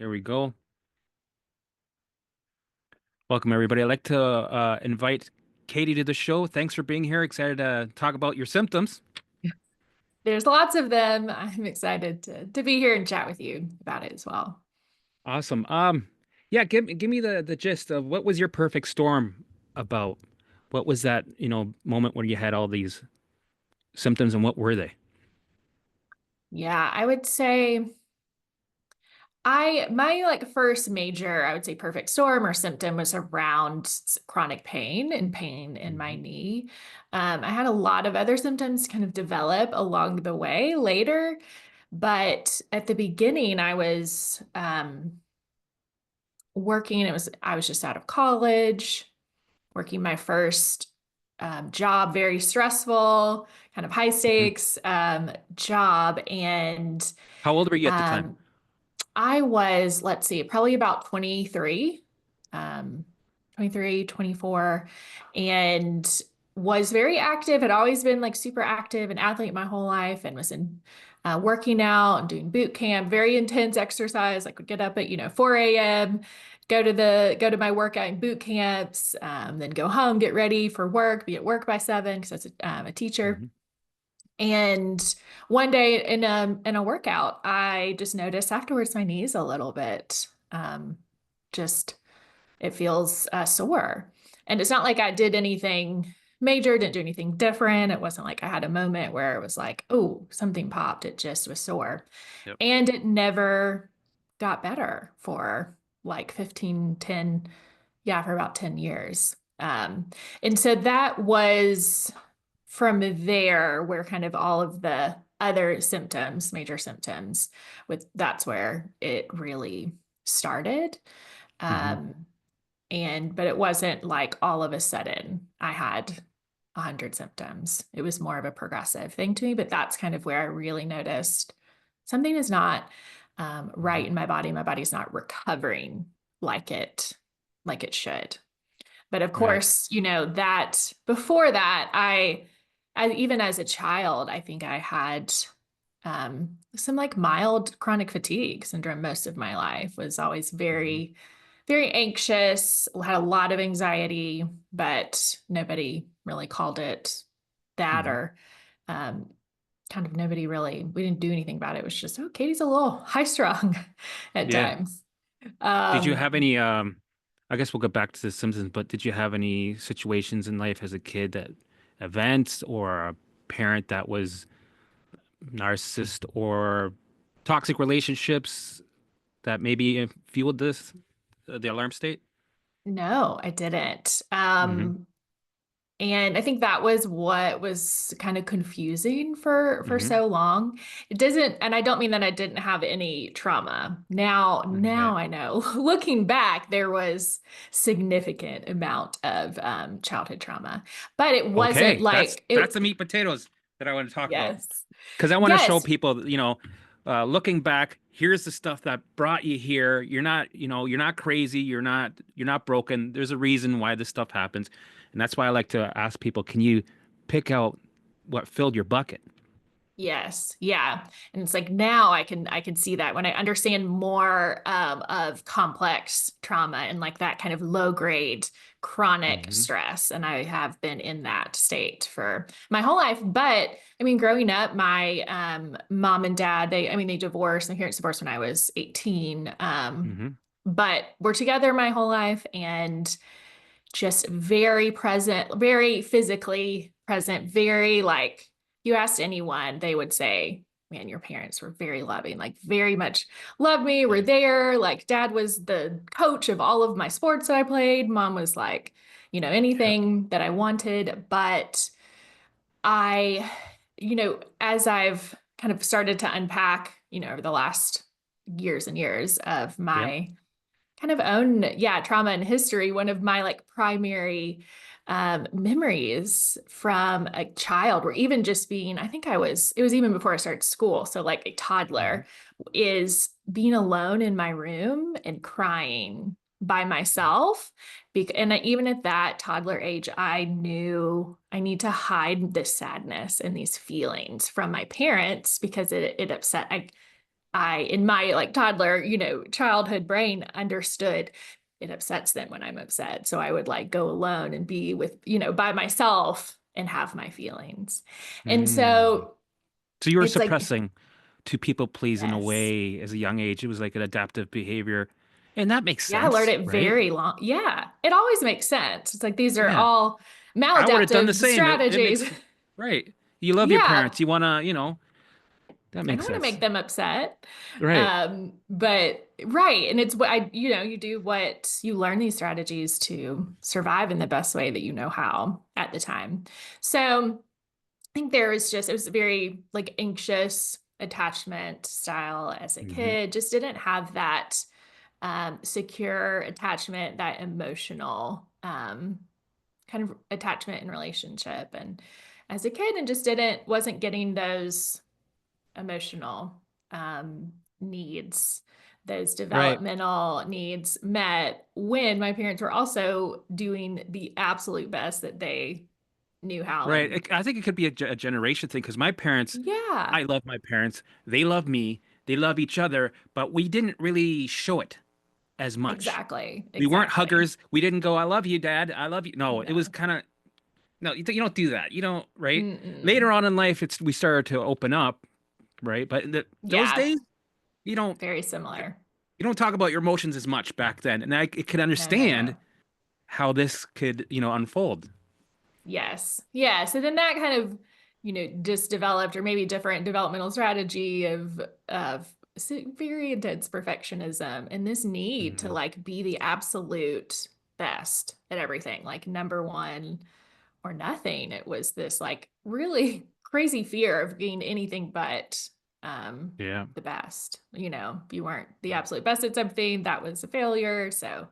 Here we go. Welcome, everybody. I'd like to invite Katie to the show. Thanks for being here. Excited to talk about your symptoms. There's lots of them. I'm excited to be here and chat with you about it as well. Awesome. Yeah, give me the gist of what was your perfect storm about? What was that, moment where you had all these symptoms and what were they? Yeah, I would say my like first major, I would say perfect storm or symptom was around chronic pain and pain in my Hmm. knee. I had a lot of other symptoms kind of develop along the way later, but at the beginning I was working. I was just out of college, working my first job, very stressful, kind of high Hmm. stakes job. And How old were you at the time? um, I was, let's see, probably about 23, um, 23, 24, and was very active, had always been like super active, an athlete my whole life, and was in working out and doing boot camp, very intense exercise. Like would get up at, 4 a.m., go to my workout and boot camps, then go home, get ready for work, be at work by 7 because I was a teacher. Hmm. And one day in a workout, I just noticed afterwards my knees a little bit. Just it feels sore. And it's not like I did anything major, didn't do anything different. It wasn't like I had a moment where it was like, oh, something popped. It just was sore. Yep. And it never got better for like 15, 10, yeah, for about 10 years. And so that was from there where kind of all of the other symptoms, major symptoms, that's where it really started. Hmm. Um, but it wasn't like all of a sudden I had 100 symptoms. It was more of a progressive thing to me, but that's kind of where I really noticed something is not right Hmm. in my body. My body's not recovering like it should. But of Right. course, that before that, even as a child, I think I had some like mild chronic fatigue syndrome most of my life, was always Hmm. very, very anxious, had a lot of anxiety, but nobody really called it that Hmm. or um, kind of nobody really, we didn't do anything about it. It was just, oh, Katie's a little high strung at Yeah. times. Did you Um, have any, I guess we'll go back to the symptoms, but did you have any situations in life as a kid that events or a parent that was narcissist or toxic relationships that maybe fueled the alarm state? no, I didn't. Hmm. And I think that was what was kind of confusing for Hmm. so long. It doesn't, and I don't mean that I didn't have any trauma. Now Right. I know. Looking back, there was significant amount of childhood trauma, but it wasn't Okay, that's like that's it. the meat potatoes that I want to talk about Yes, because I want to show yes, people, looking back, here's the stuff that brought you here. You're not crazy. You're not broken. There's a reason why this stuff happens, and that's why I like to ask people, can you pick out what filled your bucket? yes, yeah. And it's like now I can see that when I understand more of complex trauma and like that kind of low grade chronic Hmm. stress. And I have been in that state for my whole life. But I mean, growing up, my mom and dad, they divorced. My parents divorced when I was 18. Hmm. But we're together my whole life and just very present, very physically present, very like you asked anyone, they would say, man, your parents were very loving, like very much loved me, were Yeah. there. Like dad was the coach of all of my sports that I played. Mom was like, Yeah. anything that I wanted. But I, as I've kind of started to unpack, over the last years and years of Yeah. my kind of own, yeah, trauma and history. One of my like primary memories from a child, or even just being, I think it was even before I started school. So like a Hmm. toddler is being alone in my room and crying by myself. And even at that toddler age, I knew I need to hide this sadness and these feelings from my parents because it upset. in my like toddler, childhood brain understood it upsets them when I'm upset. So I would like go alone and be with, by myself and have my feelings. And Mm. so So you were it's like, suppressing to people please in a yes. way as a young age. It was like an adaptive behavior. And that makes Yeah, I learned sense, it right? very long. Yeah, it always makes sense. It's like these are Yeah. all I would have done the maladaptive same. It strategies. makes right. You love your Yeah, parents. You wanna, that I don't makes want to sense. make them upset. Right. But right. And it's what you do what you learn these strategies to survive in the best way that you know how at the time. So I think it was a very like anxious attachment style as a Hmm. kid, just didn't have that secure attachment, that emotional kind of attachment and relationship. And as a kid, and just wasn't getting those emotional needs, those Right. developmental needs met when my parents were also doing the absolute best that they knew how. Right. And I think it could be a generation thing because my parents, yeah, I love my parents. They love me. They love each other, but we didn't really show it as much. exactly, We weren't exactly. huggers. We didn't go, I love you, Dad. I love you. No, it was No. kind of, no, you don't do that. You don't, right? Mm-mm. Later on in life, we started to open up, right? But those Yeah, days, you don't, very similar. you don't talk about your emotions as much back then. And I could No, no, understand no. how this could, unfold. Yes. Yeah. So then that kind of, just developed or maybe different developmental strategy of very intense perfectionism and this need to Mhm. like be the absolute best at everything, like number one or nothing. It was this like really crazy fear of being anything but um Yeah. the best. If you weren't the absolute best at something, that was a failure. So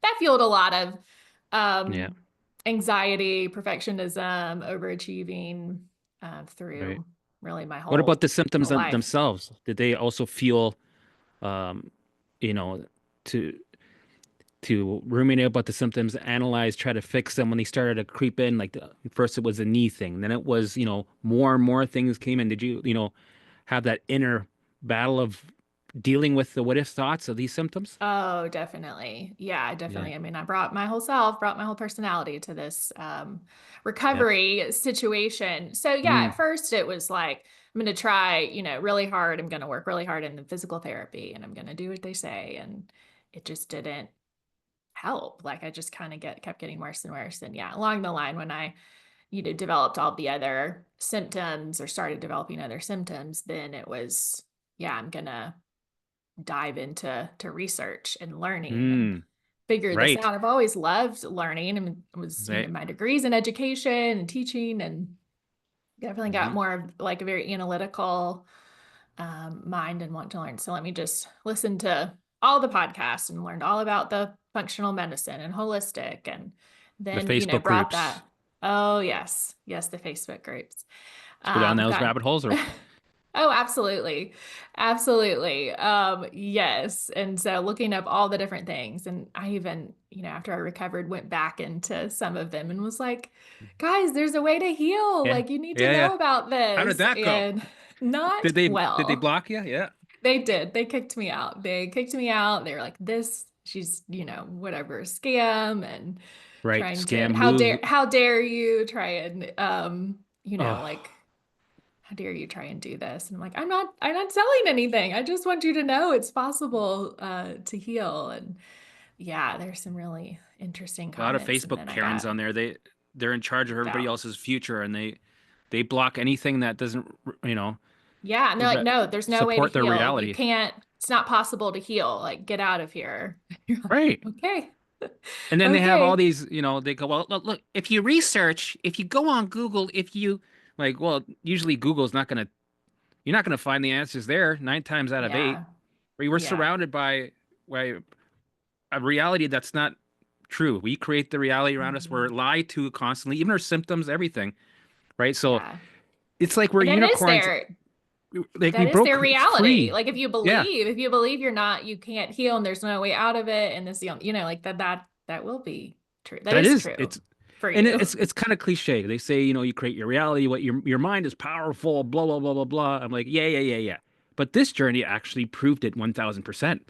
that fueled a lot of Yeah. um anxiety, perfectionism, overachieving Right. through really my What about whole the symptoms life. themselves? Did they also feel, um, you know, to ruminate about the symptoms, analyze, try to fix them when they started to creep in? Like first it was a knee thing, then it was, more and more things came in. Did you, have that inner battle of dealing with the what if thoughts of these symptoms? Oh, definitely. Yeah, Yeah. definitely. I mean, brought my whole personality to this Yeah. recovery situation. So yeah, Mm, at first it was like, I'm going to try, really hard. I'm going to work really hard in the physical therapy and I'm going to do what they say. And it just didn't help. Like I just kind of kept getting worse and worse. And yeah, along the line when I, developed all the other symptoms or started developing other symptoms, then it was, yeah, I'm gonna dive into research and learning and mm, figure this right. out. I've always loved learning and was, Right. my degrees in education and teaching and definitely got Hmm. more of like a very analytical mind and want to learn. So let me just listen to all the podcasts and learned all about the functional medicine and holistic and The then, Facebook brought groups. that. Oh, yes. Yes, the Facebook groups. Let's go down I've those gotten rabbit holes or Oh, absolutely. Absolutely. Yes. And so looking up all the different things, and I even, after I recovered, went back into some of them and was like, guys, there's a way to heal. yeah. Like, you need to Yeah, yeah. know about How did this. that go? And not Did they well. block you? Yeah. They did. They kicked me out. They kicked me out. They were like, this, she's, whatever, scam and Right. trying to, Scam move. how dare you try and, Oh, like, how dare you try and do this? And I'm like, I'm not selling anything. I just want you to know it's possible to heal. And yeah, there's some really interesting a lot of comments. And Facebook then I Karens got on there. They're in charge of kicked everybody out. else's future, and they block anything that doesn't, Yeah, and they're like, re no, there's no way to support their heal. You reality. can't, it's not possible to heal. Like, get out of here. You're like, Right. okay, And then they have all okay. these, they go, well, look, if you research, if you go on Google, if you like, well, usually Google's not gonna, you're not gonna find the answers there 9 times out of eight. Yeah, We were yeah. surrounded by a reality that's not true. We create the reality around us. We're Mhm. lied to constantly, even our symptoms, everything. Right. So Yeah. it's like we're And unicorns. Like we that is their broke reality. free. Like Yeah, if you believe you can't heal and there's no way out of it, and this, like that will be true. That that is is. true It's for and you. it's kind of cliche. They say, you create your reality. What your mind is powerful. Blah blah blah blah blah. I'm like, yeah, yeah, yeah, yeah. But this journey actually proved it 1000%.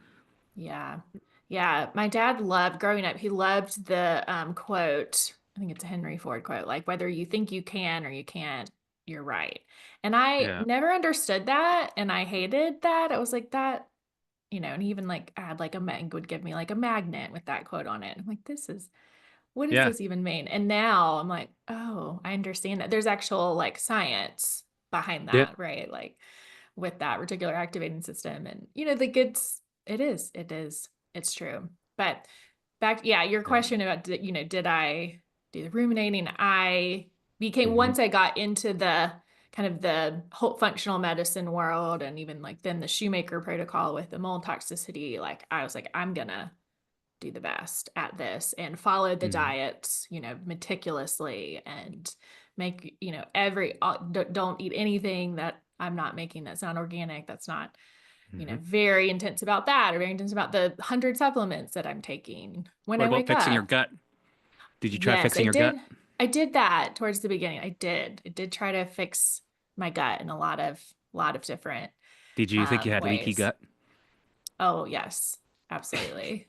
Yeah. Yeah. My dad loved growing up, he loved the quote, I think it's a Henry Ford quote, like whether you think you can or you can't, you're right. And I Yeah. never understood that and I hated that. I was like that, and he even like I had like a mag would give me like a magnet with that quote on it. I'm like, this is what does Yeah. this even mean? And now I'm like, oh, I understand that. There's actual like science behind Yeah. that, right? Like with that reticular activating system. And the goods, it's true. But back, yeah, your Yeah. question about, did I do the ruminating? I became, Hmm. once I got into the kind of the whole functional medicine world and even like then the Shoemaker protocol with the mold toxicity, like I was like, I'm gonna do the best at this and follow the Hmm. diets, meticulously and make, don't eat anything that I'm not making that's not organic, that's not, Hmm. very intense about that or very intense about the 100 supplements that I'm taking when What I about wake fixing your up. gut? Did you try Yes, fixing your gut? I did that towards the beginning. I did try to fix my gut in a lot of different Did you think you had leaky ways. gut? Oh, yes, absolutely.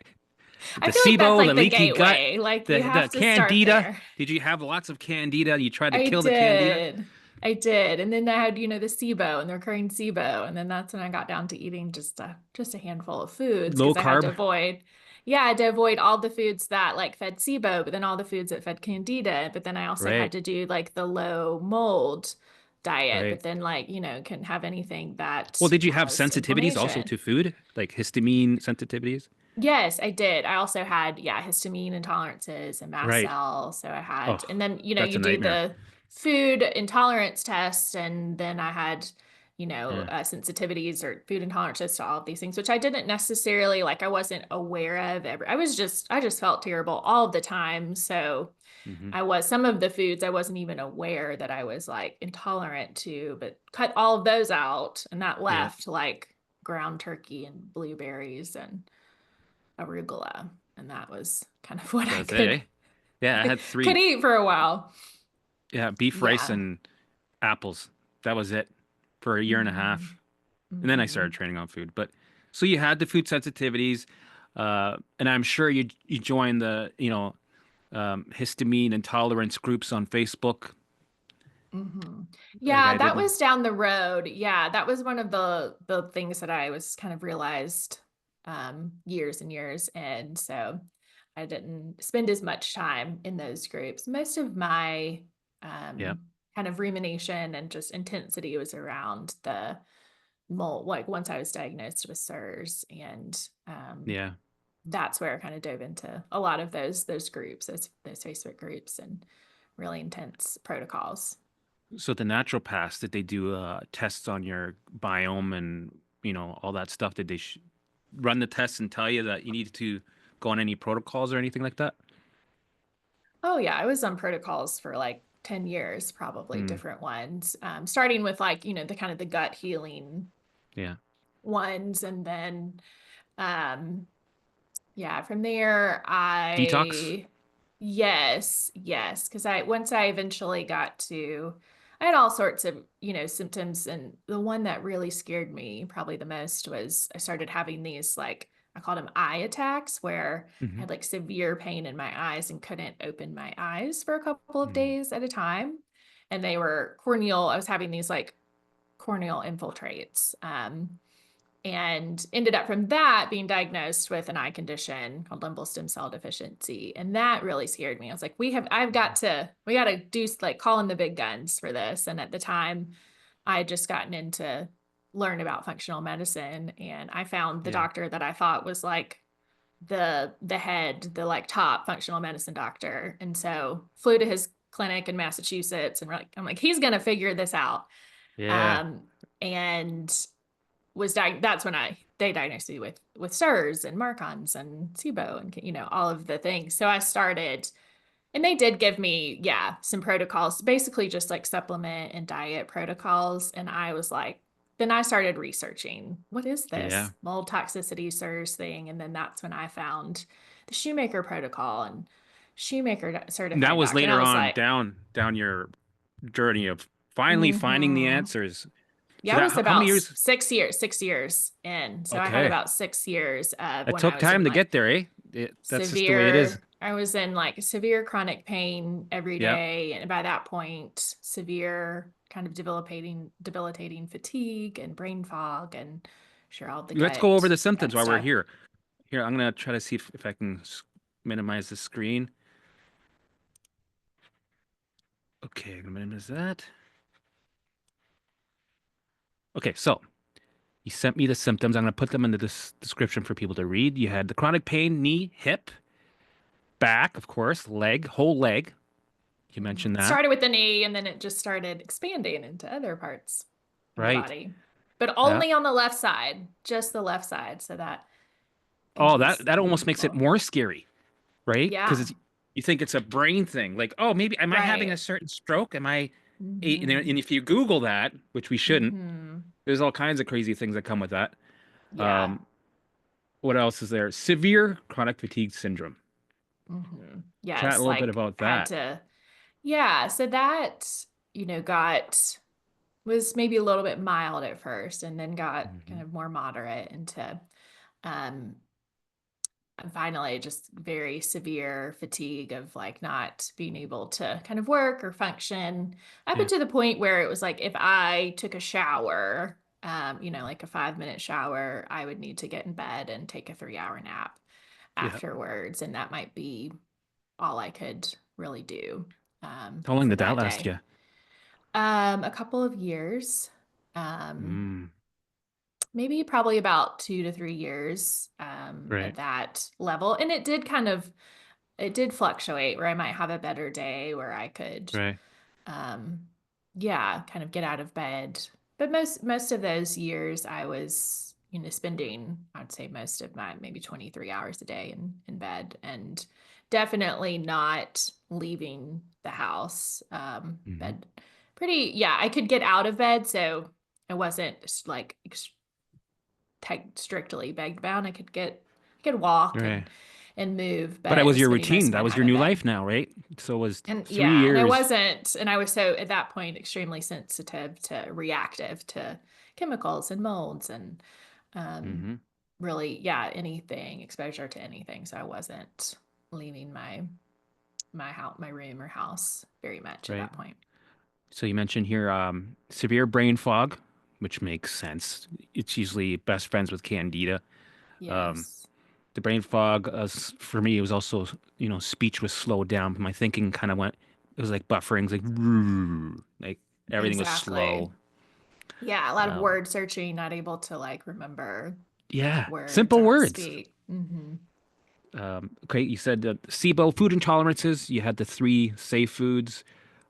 I The feel like that's Sibo, the like the leaky gut, gateway. Like you the have to start Candida. there. Did you have lots of Candida? You tried to I kill the Candida? did. I did. And then I had, the Sibo and the recurring Sibo. And then that's when I got down to eating just a handful of foods Low because I had to carb? avoid, yeah, I had to avoid all the foods that like fed Sibo, but then all the foods that fed Candida. But then I also had Right. to do like the low mold diet, Right. but then like, couldn't have anything Well, that did you have caused sensitivities also inflammation. to food, like histamine sensitivities? Yes, I did. I also had, yeah, histamine intolerances and mast Right. cell. So I Oh, had, and then, that's you a do nightmare. the food intolerance test. And then I had, Yeah. sensitivities or food intolerances to all of these things, which I didn't necessarily like, I wasn't aware of. I just felt terrible all the time. So Hmm. some of the foods I wasn't even aware that I was like intolerant to, but cut all of those out. And that Yeah. left like ground turkey and blueberries and arugula, and that was kind of what That I was it, could eh? Yeah, I had could three. eat for a while. Yeah, beef, rice, Yeah. and apples. That was it for a year and a Hmm. half. And then I started Hmm. training on food. But so you had the food sensitivities, and I'm sure you joined the, histamine intolerance groups on Facebook. Hmm. Like Yeah, I that didn't. was down the road. Yeah, that was one of the things that I was kind of realized years and years, and so I didn't spend as much time in those groups. Most of my Yeah. kind of rumination and just intensity was around the mold, like once I was diagnosed with CIRS, and Yeah. that's where I kind of dove into a lot of those groups, those Facebook groups, and really intense protocols. So the naturopaths, did they do tests on your biome and all that stuff? Did they run the tests and tell you that you needed to go on any protocols or anything like that? Oh yeah, I was on protocols for like 10 years, probably Mm, different ones. Starting with like, the kind of the gut healing yeah. ones. And then yeah, from there, Detox? yes, because once I eventually I had all sorts of, symptoms. And the one that really scared me probably the most was I started having these, like, I called them eye attacks, where I Hmm. had like severe pain in my eyes and couldn't open my eyes for a couple of Mm, days at a time. And they were corneal, I was having these like corneal infiltrates. And ended up from that being diagnosed with an eye condition called limbal stem cell deficiency. And that really scared me. I was like, we got to do like call in the big guns for this. And at the time, I had just gotten into learn about functional medicine. And I found the yeah. doctor that I thought was like the head, the like top functional medicine doctor. And so flew to his clinic in Massachusetts and I'm like, he's gonna figure this out. Yeah. Um, and that's when they diagnosed me with CIRS and Marcons and Sibo and all of the things. So I started, and they did give me, yeah, some protocols, basically just like supplement and diet protocols. And I was like, then I started researching, what is Yeah. this mold toxicity CIRS thing? And then that's when I found the Shoemaker protocol and Shoemaker And that certified was doctor. And I later was on like, down your journey of finally finding the mm-hmm. answers. Yeah, So I that was how many about years? 6 years in. So I had Okay. about 6 years of It when I took was in time to like get there, eh? That's just the way it is. I was in like severe chronic pain every Yeah. day. And by that point, severe kind of debilitating fatigue and brain fog and sure all the Let's go over the gut symptoms while we're stuff. here. Here, I'm gonna try to see if I can minimize the screen. Okay, I'm gonna minimize that. Okay, so you sent me the symptoms. I'm gonna put them in the description for people to read. You had the chronic pain, knee, hip, back, of course, leg, whole leg. You mentioned It that, started with the knee and then it just started expanding into other parts of the right? body, but Yeah. only on the left side, just the left side. So that Oh, that confused almost makes it people. more scary, right? Because Yeah, it's you think it's a brain thing. Like, oh, maybe am I having a right. certain stroke? Am I Hmm. and if you Google that, which we shouldn't, Hmm. there's all kinds of crazy things that come with that. Yeah. Um, what else is there? Severe chronic fatigue syndrome. Chat a Yes, little bit like about had that. to, yeah. So that, was maybe a little bit mild at first and then got kind Hmm. of more moderate into um and finally just very severe fatigue of like not being able to kind of work or function up Yeah, until the point where it was like if I took a shower, like a 5 minute shower, I would need to get in bed and take a 3 hour nap yeah. afterwards. And that might be all I could really do How long for did that that last day. you? A couple of years, um, Mm, maybe probably about 2 to 3 years at right, that level. And it did fluctuate where I might have a better day where I could, right. um, yeah, kind of get out of bed. But most of those years I was, spending, I'd say most of my maybe 23 hours a day in bed and definitely not leaving the house. Hmm. Bed pretty, yeah, I could get out of bed, so I wasn't like strictly bed bound. I could walk Right. and move, But that but was your spending most routine. of my That was time your in new bed. life now, right? So it was And three yeah, years. and I was so at that point extremely sensitive to reactive to chemicals and molds and um Hmm. really, yeah, anything, exposure to anything. So I wasn't leaving my house, my room or house very much at Right. that point. So you mentioned here severe brain fog, which makes sense. It's usually best friends with Candida. Um, Yes. the brain fog, for me, it was also, speech was slowed down. My thinking kind of went, it was like buffering, it's like everything was Exactly. slow. Yeah, a lot of Um, word searching, not able to like remember yeah, words simple or how to words. speak. Hmm. Okay, you said Sibo food intolerances. You had the three safe foods,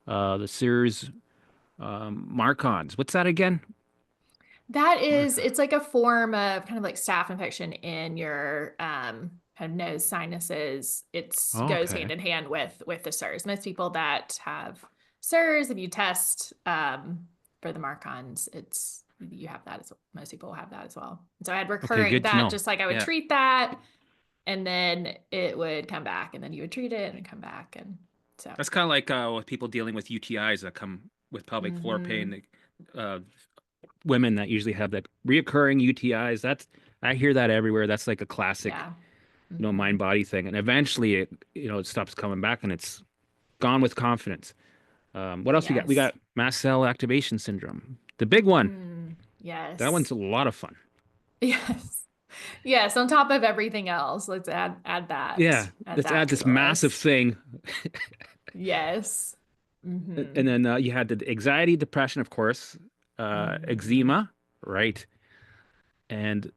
the CIRS, Marcons. What's that again? Marcon. It's like a form of kind of like staph infection in your kind of nose sinuses. It's Oh, goes hand okay. in hand with the SIRS. Most people that have SIRS, if you test for the Marcons, it's you have that as most people have that as well. So I had Okay, recurring good to that, know. just like I would Yeah. treat that and then it would come back and then you would treat it and come back and so That's kind of like with people dealing with UTIs that come with pelvic floor pain. hmm. Women that usually have that reoccurring UTIs. I hear that everywhere. That's like a classic, Yeah. Hmm. mind body thing. And eventually it stops coming back and it's gone with confidence. What else we got? We Yes. got mast cell activation syndrome. The big one. That one's Yes. a lot of fun. Yes. Yes, on top of everything else, let's Yeah, add let's that add to this the massive list. thing. Yes. And Hmm. then you had the anxiety, depression, of course, Hmm. eczema, right? And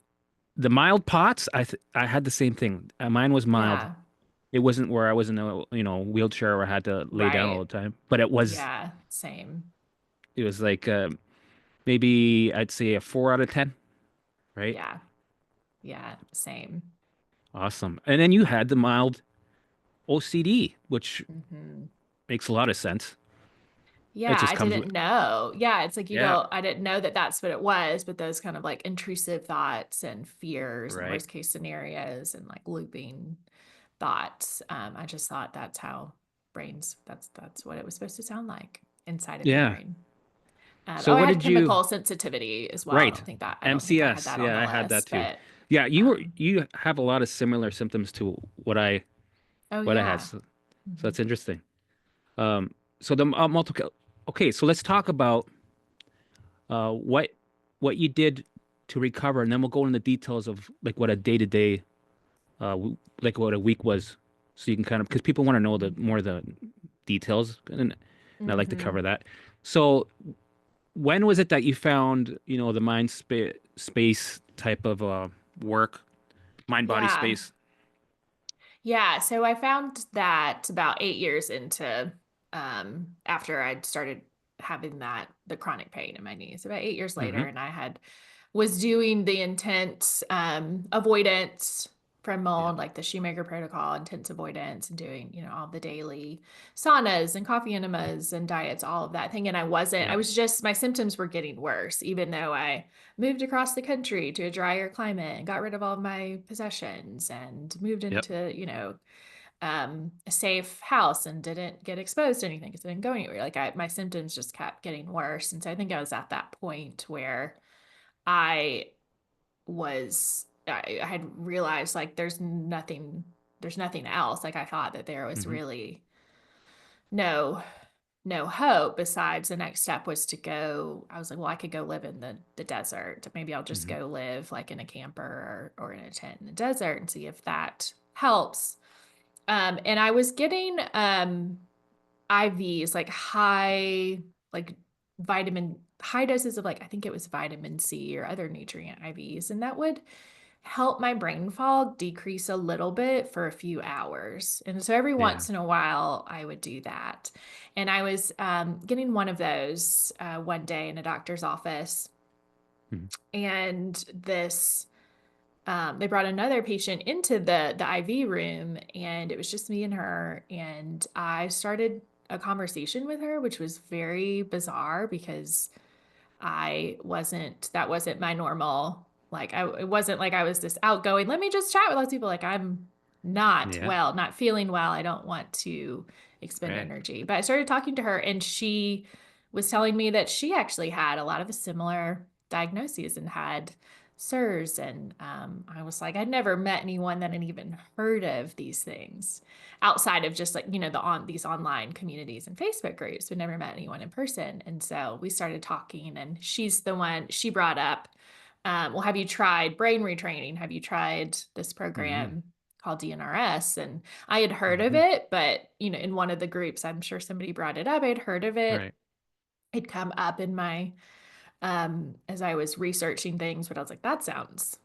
the mild POTS, I had the same thing. Mine was mild. Yeah. It wasn't where I was in a wheelchair where I had to lay down all Right. the time, but Yeah. Same. it was like maybe I'd say a 4 out of 10, right? Yeah. Yeah. Same. Awesome. And then you had the mild OCD, which Hmm. makes a lot of sense. It Yeah, just I comes with didn't know. Yeah, it's like yeah, I didn't know that that's what it was, but those kind of like intrusive thoughts and fears and right. worst case scenarios and like looping thoughts. I just thought that's how that's what it was supposed to sound like inside of your Yeah. brain. So Oh, I what had did you, chemical sensitivity as well. right. I don't think I had MCS. that on Yeah, the I had that list, too. but Yeah, um, you have a lot of similar symptoms to oh what I had. yeah. So, Mhm. that's interesting. So the multiple. Okay, so let's talk about uh what what you did to recover, and then we'll go into the details of like what a day to day, like what a week was, so you can kind of because people want to know the more the details, and I like to Mhm. cover that. So when was it that you found, the space type of work, mind body Yeah. space? Yeah, so I found that about 8 years into after I'd started having the chronic pain in my knees, about 8 years later, Mm-hmm. and I had was doing the intense avoidance from Yeah. mold, like the Shoemaker protocol, intense avoidance, and doing, all the daily saunas and coffee enemas and diets, all of that thing. And I Yep. was just, my symptoms were getting worse, even though I moved across the country to a drier climate and got rid of all of my possessions and moved Yep. into, a safe house and didn't get exposed to anything because I didn't go anywhere. My symptoms just kept getting worse. And so I think I was at that point where I I had realized like there's nothing else. Like I thought that there was Mm-hmm. really no no hope besides the next step was to go. I was like, well, I could go live in the desert. Maybe I'll just Mm-hmm. go live like in a camper or in a tent in the desert and see if that helps. And I was getting IVs, like like high doses of like, I think it was vitamin C or other nutrient IVs. And that would help my brain fog decrease a little bit for a few hours. And so every Yeah. once in a while, I would do that. And I was getting one of those one day in a doctor's office. Mm-hmm. And they brought another patient into the IV room, and it was just me and her. And I started a conversation with her, which was very bizarre because that wasn't my normal, it wasn't like I was this outgoing, let me just chat with lots of people. Like I'm Yeah. not feeling well. I don't want to expend Right. energy. But I started talking to her, and she was telling me that she actually had a lot of similar diagnoses and had CIRS. And I was like, I'd never met anyone that had even heard of these things outside of just like, these online communities and Facebook groups, but never met anyone in person. And so we started talking, and she brought up, well, have you tried brain retraining? Have you tried this Mm-hmm. program called DNRS? And I had heard of Mm-hmm. it, but in one of the groups, I'm sure somebody brought it up. I'd heard of it. Right. It'd come up in my as I was researching things, but I was like, that sounds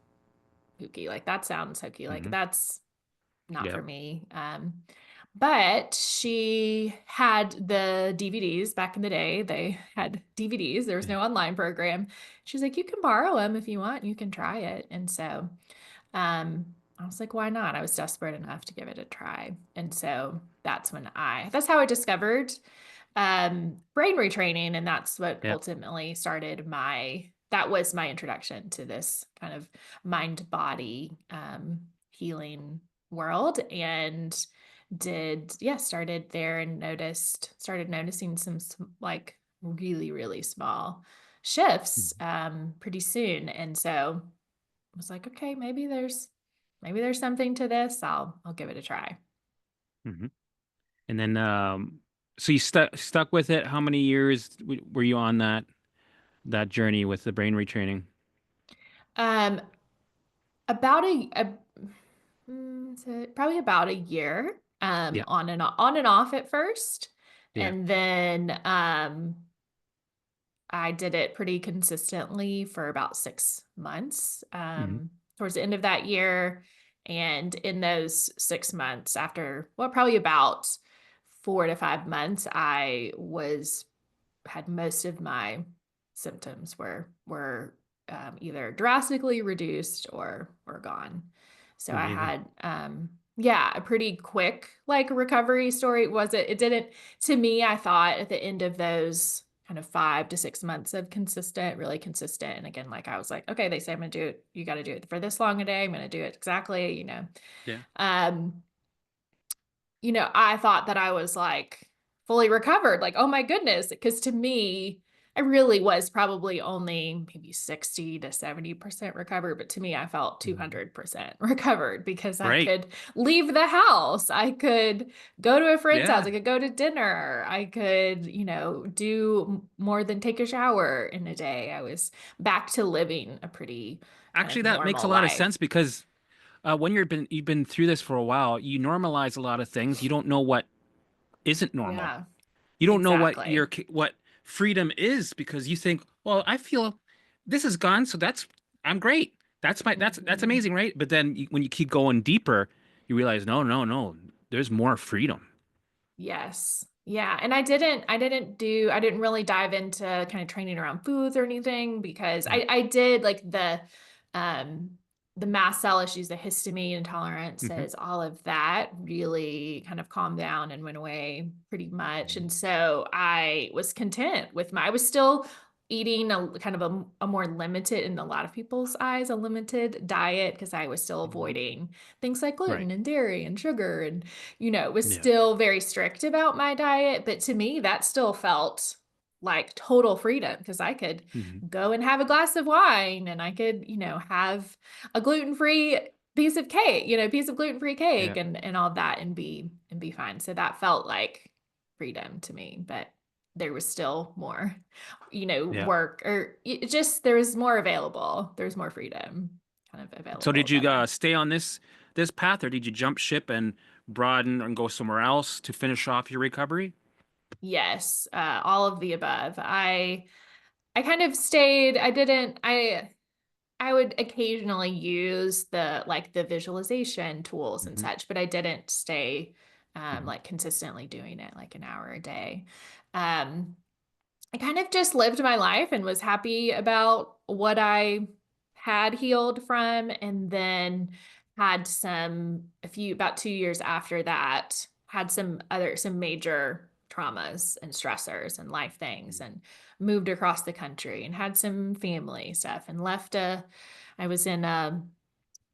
kooky. Like that sounds hokey. Like Mm-hmm. that's not for Yep. me. But she had the DVDs back in the day. They had DVDs. There was Yeah. no online program. She's like, you can borrow them if you want. You can try it. And so I was like, why not? I was desperate enough to give it a try. And so that's how I discovered brain retraining. And that's what Yep. ultimately that was my introduction to this kind of mind body healing world. And started there and started noticing some like really, really small shifts pretty soon. And so I was like, okay, maybe there's something to this. I'll give it a try. Mm-hmm. And then, so you stuck with it. How many years were you on that journey with the brain retraining? Um, about probably about a year, Yeah. on and off at first. Yeah. And then I did it pretty consistently for about 6 months, Mm-hmm. towards the end of that year. And in those 6 months, after, well, probably about 4 to 5 months, had most of my symptoms were either drastically reduced or gone. So I Amazing. had yeah, a pretty quick like recovery story. It didn't, to me, I thought at the end of those kind of 5 to 6 months of really consistent. And again, like I was like, okay, they say I'm gonna do it, you gotta do it for this long a day. I'm gonna do it exactly, Yeah. Um, I thought that I was like fully recovered, like, oh my goodness. Because to me, I really was probably only maybe 60 to 70% recovered, but to me, I felt Mhm. 200% recovered because I Right. could leave the house. I could go to a friend's house. Yeah. I could go to dinner. I could, do more than take a shower in a day. I was back to living a pretty kind Actually, of that makes a normal lot of life. sense because when you've been through this for a while, you normalize a lot of things. You don't know what isn't normal. Yeah, You don't know what exactly. what freedom is because you think, well, I feel this is gone, so I'm great. That's Mhm. amazing, right? But then when you keep going deeper, you realize, no, no, no, there's more freedom. Yes. Yeah. And I didn't really dive into kind of training around foods or anything because Right. I did like the mast cell issues, the histamine Hmm. intolerances, all of that really kind of calmed down and went away pretty much. Hmm. And so I was content with I was still eating a kind of a more limited, in a lot of people's eyes, a limited diet because I was still Hmm. avoiding things like Right. gluten and dairy and sugar and was Yeah. still very strict about my diet, but to me, that still felt like total freedom because I could Hmm. go and have a glass of wine and I could, have a gluten-free piece of gluten-free cake Yeah. and all that and be fine. So that felt like freedom to me, but there was still more, Yeah. work or just there was more available. There's more freedom kind of So available did you that I stay on this path, or did you jump ship and broaden and go somewhere else to finish off your recovery? Yes, all of the above. I kind of stayed, I would occasionally use the visualization tools and Hmm. such, but I didn't stay Hmm. like consistently doing it like an hour a day. Um I kind of just lived my life and was happy about what I had healed from. And then had about 2 years after that, had some major traumas and stressors and life things and moved across the country and had some family stuff and I was in a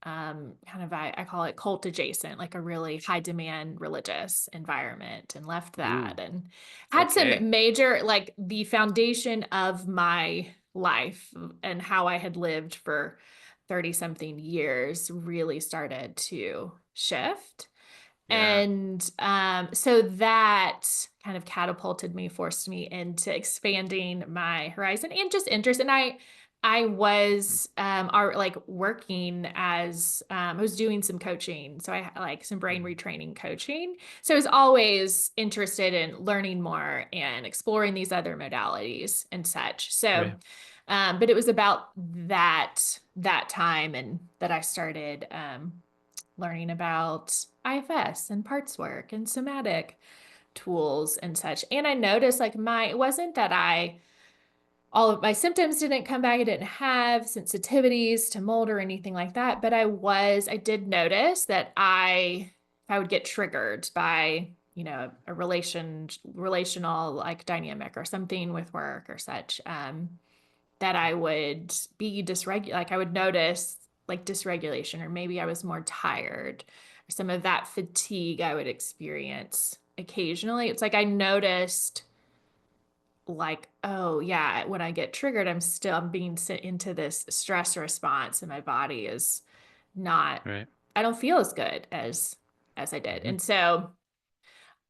kind of I call it cult adjacent, like a really high demand religious environment, and left that Ooh. and had Okay. some major, like the foundation of my life and how I had lived for 30 something years really started to shift. Yeah. And so that kind of catapulted me, forced me into expanding my horizon and just interest. And I was like working as I was doing some coaching. So I had like some brain Mhm. retraining coaching. So I was always interested in learning more and exploring these other modalities and such. So Right. but it was about that time and that I started learning about IFS and parts work and somatic tools and such. And I noticed like it wasn't that all of my symptoms didn't come back. I didn't have sensitivities to mold or anything like that. But I did notice that if I would get triggered by, a relational like dynamic or something with work or such, that I would be dysregulated. Like I would notice like dysregulation, or maybe I was more tired, or some of that fatigue I would experience occasionally. It's like I noticed, like, oh, yeah, when I get triggered, I'm being sent into this stress response, and my body is not, Right. I don't feel as good as I did. Hmm. And so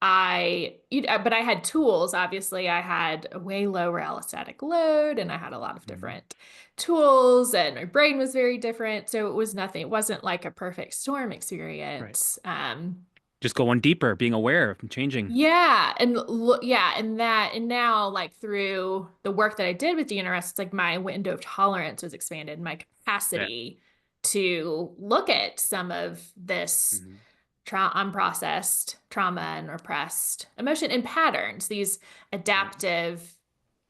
but I had tools. Obviously, I had a way lower allostatic load and I had a lot of Hmm. different tools and my brain was very different. So it wasn't like a perfect storm Right. experience. Just going deeper, being aware of changing. Yeah. And look, yeah. And now, like through the work that I did with DNRS, it's like my window of tolerance was expanded, my Yeah. capacity to look at some of this Hmm. unprocessed trauma and repressed emotion and patterns, these Right. adaptive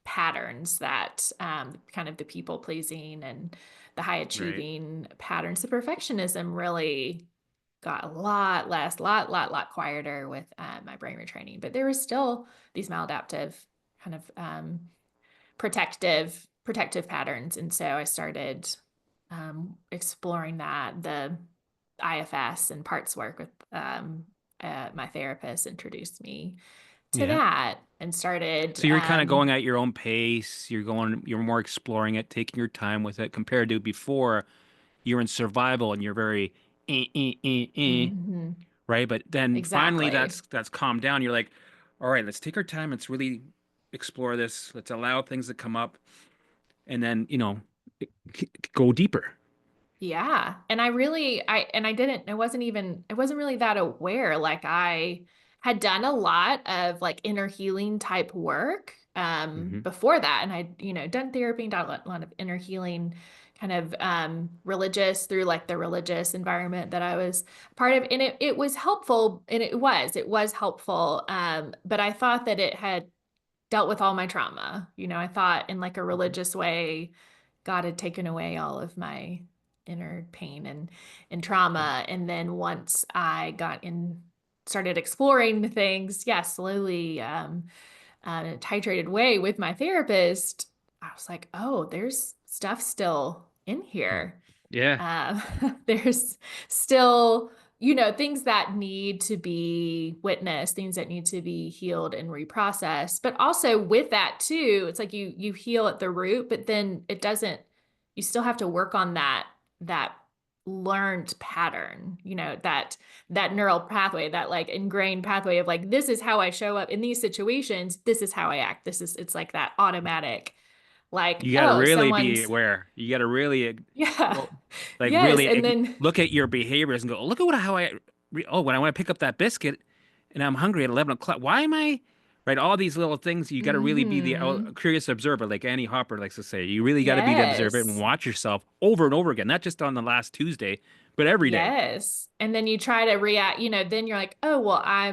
patterns that kind of the people pleasing and the high Right. achieving patterns, the perfectionism really got a lot less, lot quieter with my brain retraining. But there was still these maladaptive kind of protective patterns. And so I started exploring that. The IFS and parts work with my therapist introduced me to Yeah. that and started, So you're kind of going at your own pace. You're more exploring it, taking your time with it compared to before you're in survival and you're very mhm, right? But then finally exactly. that's calmed down. You're like, all right, let's take our time. Let's really explore this. Let's allow things to come up and then, go deeper. Yeah. And I didn't, I wasn't really that aware. Like I had done a lot of like inner healing type work Hmm. before that. And I, done therapy, done a lot of inner healing kind of religious through like the religious environment that I was part of. And it was helpful and it was helpful. But I thought that it had dealt with all my trauma. I thought in like a religious way God had taken away all of my inner pain and Yeah. trauma. And then once I got in, started exploring the things, yeah, slowly, in a titrated way with my therapist, I was like, oh, there's stuff still in Hmm. here. Yeah. Uh, there's still, things that need to be witnessed, things that need to be healed and reprocessed. But also with that too, it's like you heal at the root, but then it doesn't, you still have to work on that learned pattern, that neural pathway, that like ingrained pathway of like, this is how I show up in these situations, this is how I act. It's like that automatic, like, You got to oh, really be someone's, aware. You got to really yeah. go, like Yes. really And then look at your behaviors and go, look at how when I want to pick up that biscuit and I'm hungry at 11 o'clock, why am I, right? All these little things, you got to really be the hmm. curious observer, like Annie Hopper likes to say. You really got to be the observer and Yes. watch yourself over and over again, not just on the last Tuesday, but every day. Yes. And then you try to react, then you're like, oh, well, I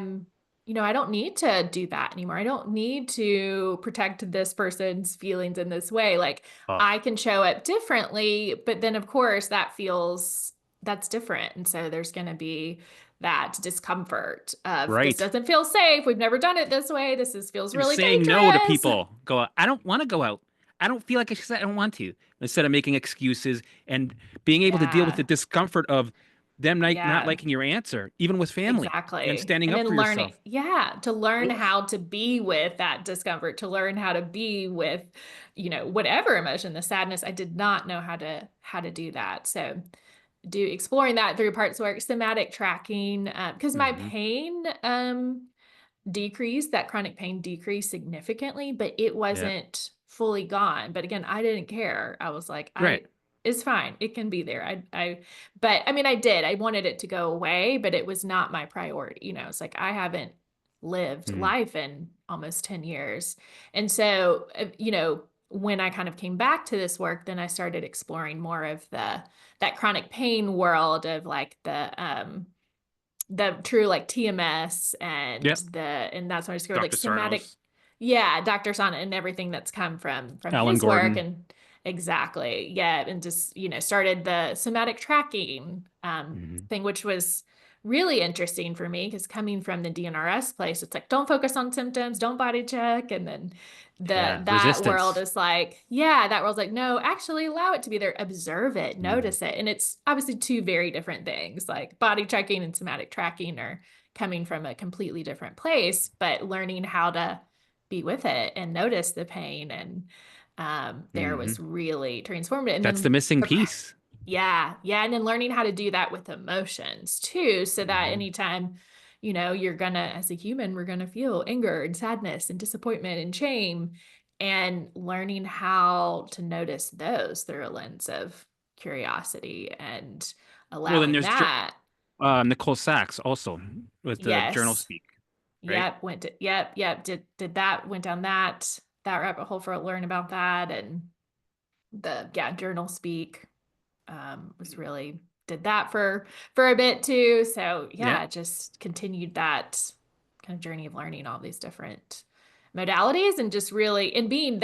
don't need to do that anymore. I don't need to protect this person's feelings in this way. Like Oh, I can show up differently, but then of course that's different. And so there's going to be that discomfort of this right. doesn't feel safe. We've never done it this way. Feels And really saying no to dangerous. people. Go, I don't want to go out. I don't feel like I don't want to. Instead of making excuses and being able to deal with the Yeah. discomfort of them not Yeah. liking your answer, even with family, and Exactly. standing And up then for learning, yourself. yeah, to learn Ugh. how to be with that discomfort, to learn how to be with, whatever emotion, the sadness. I did not know how to do that. So do exploring that through parts work, somatic tracking, because my Hmm. pain decreased, that chronic pain decreased significantly, but it Yeah. wasn't fully gone. But again, I didn't care. I was like, Right. it's fine. It can be there. But I mean, I did. I wanted it to go away, but it was not my priority. It's like I haven't lived Mm. life in almost 10 years. And so, when I kind of came back to this work, then I started exploring more of that chronic pain world of like the true like TMS Yep. and that's when I discovered like Dr. somatic, Sarno's, yeah, Dr. Sana and everything that's come from Alan his work Gordon. and exactly, yeah, and just started the somatic tracking Hmm. thing, which was really interesting for me because coming from the DNRS place, it's like don't focus on symptoms, don't body check, and then Yeah. that world Resistance. is like, yeah, that world's like, no, actually allow it to be there, observe it, Hmm. notice it. And it's obviously two very different things. Like body checking and somatic tracking are coming from a completely different place, but learning how to be with it and notice the pain and there Hmm. was really transformative. And That's the then missing piece. yeah, yeah, and then learning how to do that with emotions too, so that Hmm. anytime you're gonna, as a human, we're gonna feel anger and sadness and disappointment and shame, and learning how to notice those through a lens of curiosity and Well, then allowing there's that. Nicole Sachs also with the journal Yes. speak, right? Yep. Yep. Did that, went down that rabbit hole for learn about that and yeah, journal speak was really did that for a bit too. So Yeah. yeah, just continued that kind of journey of learning all these different modalities and just really and being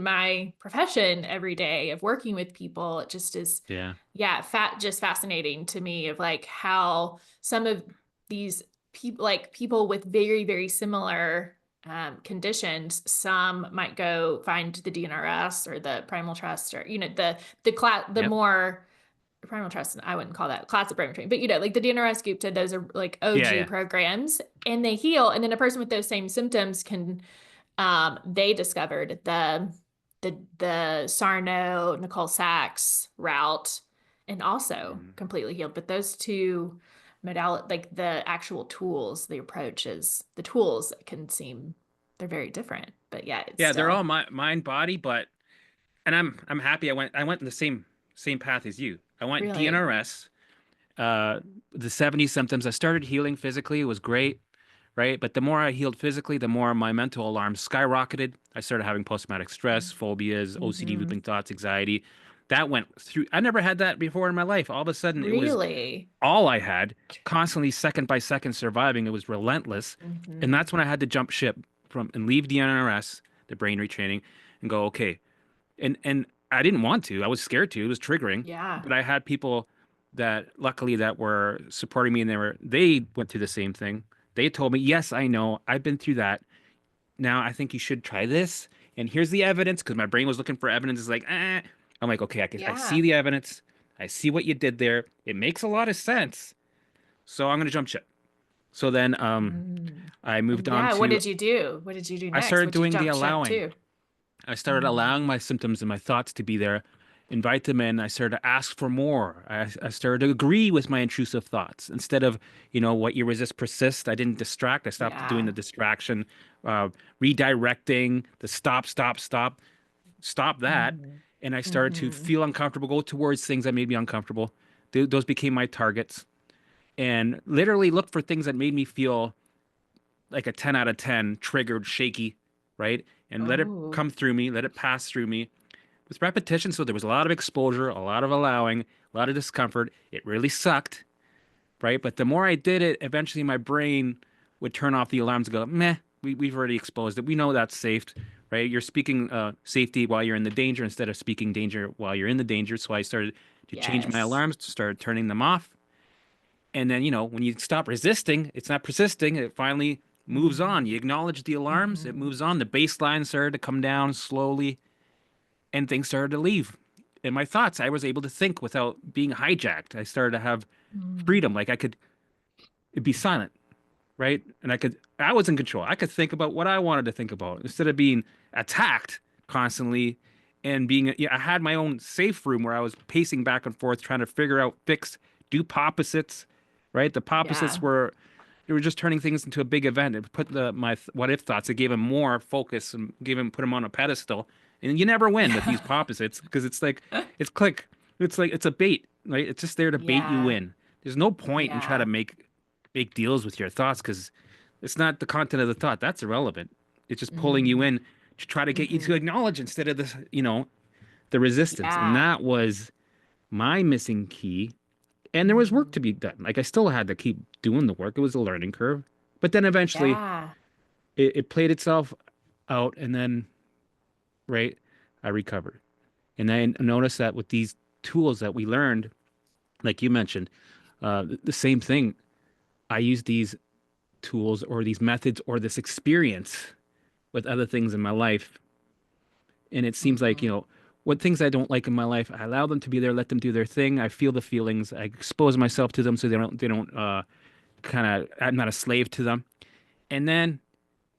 my profession every day of working with people. It just is, Yeah. yeah, just fascinating to me of like how some of these people, like people with very, very similar conditions, some might go find the DNRS or the primal trust or the class, the Yep. more Primal Trust, and I wouldn't call that classic brain training, but you know, like the DNRS Gupta, those are like Yeah, OG yeah. programs, and they heal. And then a person with those same symptoms can, they discovered the Sarno Nicole Sachs route, and also Mhm. completely healed. But those two modality, like the actual tools, the approaches, the tools can seem they're very different. But yeah, it's Yeah, they're all still mind body, but and I'm happy I went in the same path as you. I went really, DNRS, the 70 symptoms. I started healing physically. It was great, right? But the more I healed physically, the more my mental alarms skyrocketed. I started having post-traumatic stress, phobias, OCD, mm-hmm. looping thoughts, anxiety. That went through. I never had that before in my life. All of a sudden, it was Really. all I had, constantly second by second surviving. It was relentless. And Mm-hmm. that's when I had to jump ship from and leave the NRS, the brain retraining, and go, okay. And I didn't want to. I was scared to. It was triggering. Yeah. But I had people that luckily that were supporting me and they went through the same thing. They told me, yes, I know. I've been through that. Now I think you should try this. And here's the evidence, because my brain was looking for evidence. It's like, eh. I'm like, okay, I see Yeah. the evidence. I see what you did there. It makes a lot of sense. So I'm gonna jump ship. So then Mm. I And moved on yeah, what to did you do? What did you do I next? started What did you doing the jump ship allowing. to? I started Mm. allowing my symptoms and my thoughts to be there, invite them in. I started to ask for more. I started to agree with my intrusive thoughts instead of, what you resist persists. I didn't distract. I stopped doing the Yeah. distraction, uh, redirecting, the stop, stop, stop, stop that. Mm-hmm. And I started to Mm-hmm. feel uncomfortable, go towards things that made me uncomfortable. Those became my targets and literally look for things that made me feel like a 10 out of 10, triggered, shaky, right? And let it Oh, come through me, let it pass through me with repetition. So there was a lot of exposure, a lot of allowing, a lot of discomfort. It really sucked, right? But the more I did it, eventually my brain would turn off the alarms and go, meh, we've already exposed it. We know that's safe, right? You're speaking safety while you're in the danger instead of speaking danger while you're in the danger. So I started to change my yes. alarms, started turning them off. And then, when you stop resisting, it's not persisting. It finally moves on. You Mm-hmm. acknowledge the alarms, it Mm-hmm. moves on. The baseline started to come down slowly, and things started to leave. And my thoughts, I was able to think without being hijacked. I started to have freedom. Like I could be silent, right? And I was in control. I could think about what I wanted to think about instead of being attacked constantly and being, I had my own safe room where I was pacing back and forth, trying to figure out, fix, do opposites, right? The opposites Yeah. were, they were just turning things into a big event. It put my what if thoughts. It gave him more focus and put him on a pedestal. And you never win with these Yeah. opposites because it's like it's click. It's like it's a bait, right? It's just there to bait you Yeah. in. There's no point in trying to Yeah. make deals with your thoughts because it's not the content of the thought. That's irrelevant. It's just pulling you Mm. in to try to get you to Mm-hmm. acknowledge instead of this, the resistance. And Yeah. that was my missing key. And there was work Mm-hmm. to be done. Like I still had to keep doing the work. It was a learning curve. But then eventually Yeah. it played itself out and then right, I recovered. And I noticed that with these tools that we learned, like you mentioned, the same thing. I use these tools or these methods or this experience with other things in my life. And it seems like, Mm-hmm. what things I don't like in my life, I allow them to be there, let them do their thing. I feel the feelings. I expose myself to them so they don't kind of, I'm not a slave to them. And then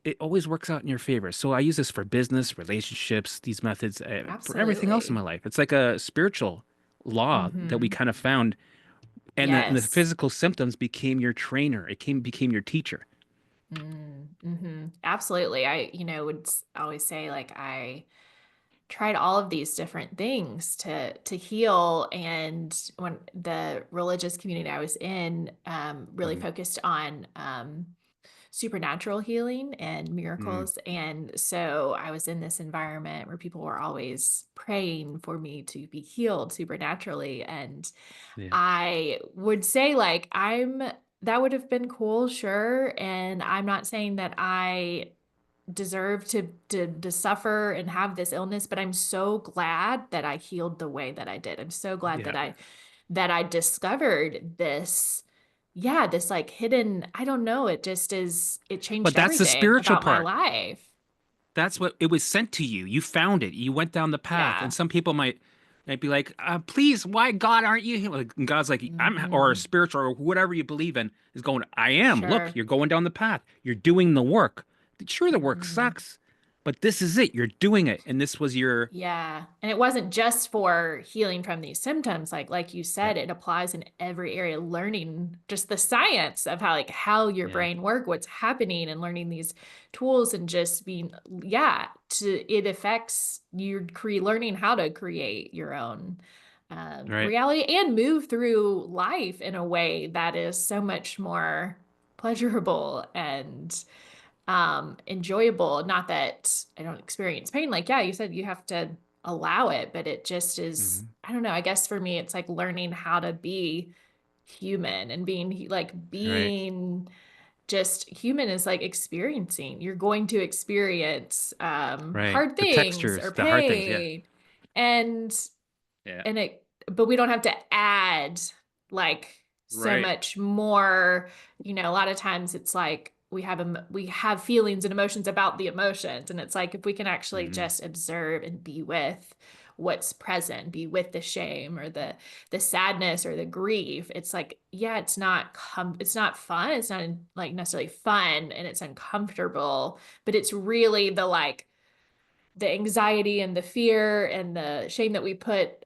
it always works out in your favor. So I use this for business, relationships, these methods for everything else in my Absolutely. life. It's like a spiritual law that we Mm-hmm. kind of found. And the Yes. physical symptoms became your trainer. Became your teacher. Mm-hmm. Absolutely. I, would always say like I tried all of these different things to heal. And when the religious community I was in, really Mhm. focused on supernatural healing and Mm, miracles. And so I was in this environment where people were always praying for me to be healed supernaturally. And yeah. I would say like that would have been cool, sure. And I'm not saying that I deserve to suffer and have this illness, but I'm so glad that I healed the way that I did. I'm so glad Yeah. that I discovered this, yeah, this like hidden, I don't know, it changed But that's the everything spiritual about my part. life. That's what it was sent to you. You found it. You went down the path. And Yeah. some people might. And I'd be like, please, why God aren't you here? Like, and God's like, or Hmm. spiritual or whatever you believe in is going, I am. Look, Sure. you're going down the path. You're doing the work. Sure, the work Hmm. sucks, but this is it. You're doing it. And this was your, Yeah. And it wasn't just for healing from these symptoms. Like you yeah, said, it applies in every area, learning just the science of how your yeah, brain work, what's happening and learning these tools and just being, yeah, it affects you learning how to create your own right, reality and move through life in a way that is so much more pleasurable and enjoyable. Not that I don't experience pain. Like, yeah, you said you have to allow it, but it just is, hmm, I don't know. I guess for me, it's like learning how to be human and right, being just human is like experiencing. You're going to experience right. hard The things or textures, the hard things. Yeah, pain. And yeah, but we don't have to add like so right. much more. A lot of times it's like we have feelings and emotions about the emotions, and it's like if we can actually Hmm. just observe and be with what's present, be with the shame or the sadness or the grief. It's like, yeah, it's not fun, it's not like necessarily fun, and it's uncomfortable, but it's really the anxiety and the fear and the shame that we put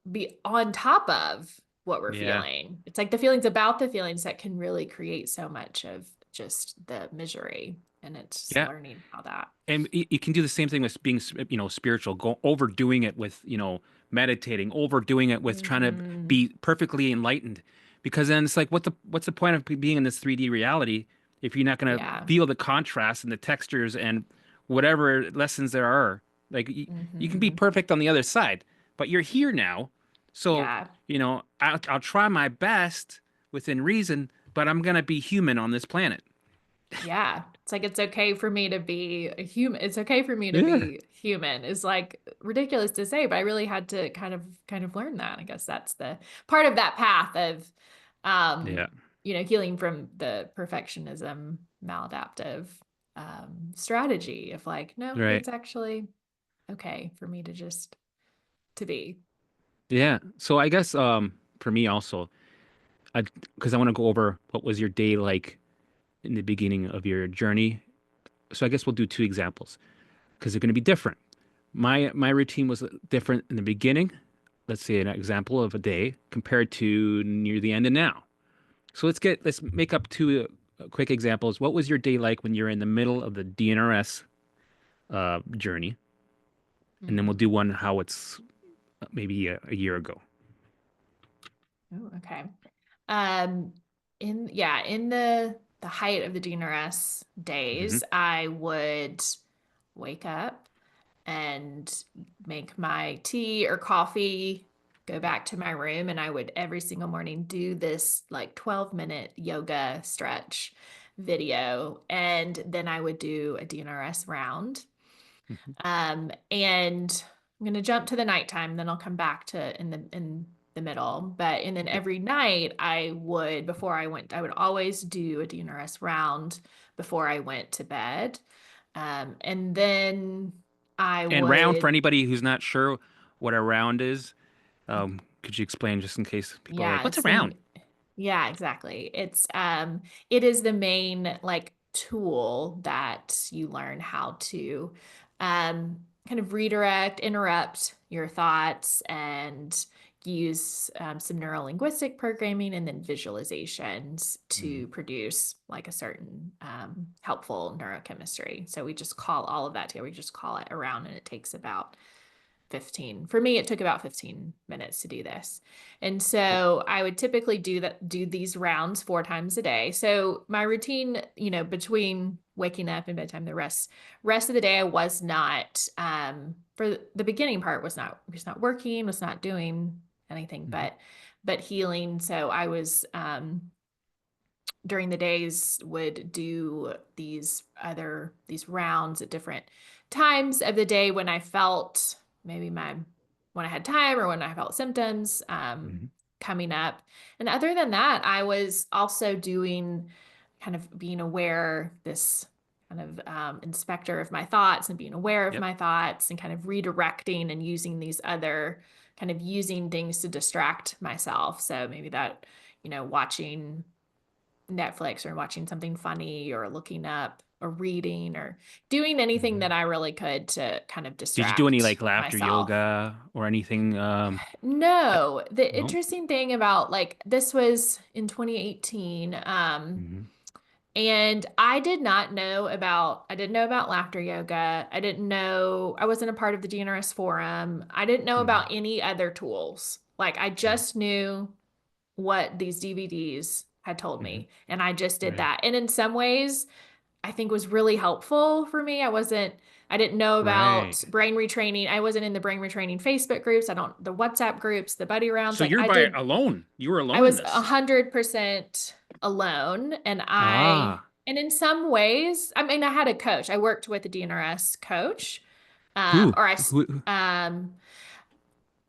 be on top of what we're Yeah, feeling. It's like the feelings about the feelings that can really create so much of just the misery. And it's just yeah. learning how that. And you can do the same thing with being, spiritual, go overdoing it with, meditating, overdoing it with trying to Hmm. be perfectly enlightened. Because then it's like, what's the point of being in this 3D reality if you're not going to Yeah. feel the contrast and the textures and whatever lessons there are? Like you can be Hmm. perfect on the other side, but you're here now. So, Yeah. I'll try my best within reason, but I'm going to be human on this planet. Yeah. It's like it's okay for me to be a human. It's okay for me to Yeah. be human is like ridiculous to say, but I really had to kind of learn that. I guess that's the part of that path of Yeah. healing from the perfectionism maladaptive strategy of like, no, Right. it's actually okay for me to just to be. Yeah. So I guess for me also, because I want to go over what was your day like in the beginning of your journey. So I guess we'll do two examples because they're going to be different. My routine was different in the beginning. Let's say an example of a day compared to near the end and now. So let's make up two quick examples. What was your day like when you're in the middle of the DNRS journey? And then we'll Mm. do one how it's maybe a year ago. Oh, okay. Um, in the height of the DNRS Hmm. days, I would wake up and make my tea or coffee, go back to my room, and I would every single morning do this like 12-minute yoga stretch video. And then I would do a DNRS round. Hmm. And I'm gonna jump to the nighttime, then I'll come back to in the middle. And then Yep. every night before I would always do a DNRS round before I went to bed. And then I And round for would, anybody who's not sure what a round is, could you explain just in case people are like, yeah, "What's a round?" yeah, exactly. It is the main like tool that you learn how to kind of redirect, interrupt your thoughts and use some neuro linguistic programming and then visualizations Mhm. to produce like a certain helpful neurochemistry. So we just call all of that together. We just call it around, and it takes about 15. For me, it took about 15 minutes to do this. And Cool. so I would typically do these rounds 4 times a day. So my routine, between waking up and bedtime, the rest of the day I was not for the beginning part was not working, was not doing anything Mhm. but healing. So I was during the days would do these rounds at different times of the day when I felt maybe my when I had time or when I felt symptoms Mhm. coming up. And other than that, I was also doing kind of being aware, this kind of inspector of my thoughts and being aware of Yep. my thoughts and kind of redirecting and using these other kind of using things to distract myself. So maybe that, watching Netflix or watching something funny or looking up or reading or doing anything Hmm. that I really could to kind of Did you do any distract like laughter myself. yoga or anything? Uh, No, the no. interesting thing about like this was in 2018. Hmm. And I didn't know about laughter yoga. I wasn't a part of the DNRS forum. I didn't know Hmm. about any other tools. Like I Okay. just knew what these DVDs had told Hmm. me. And I just did Right. that. And in some ways, I think was really helpful for me. I didn't know Right. about brain retraining. I wasn't in the brain retraining Facebook groups. The WhatsApp groups, the buddy rounds. So Like you're by alone. You were I alone in was this. 100% alone. Ah. And in some ways, I mean, I had a coach. I worked with a DNRS coach. Who? Or Who? um,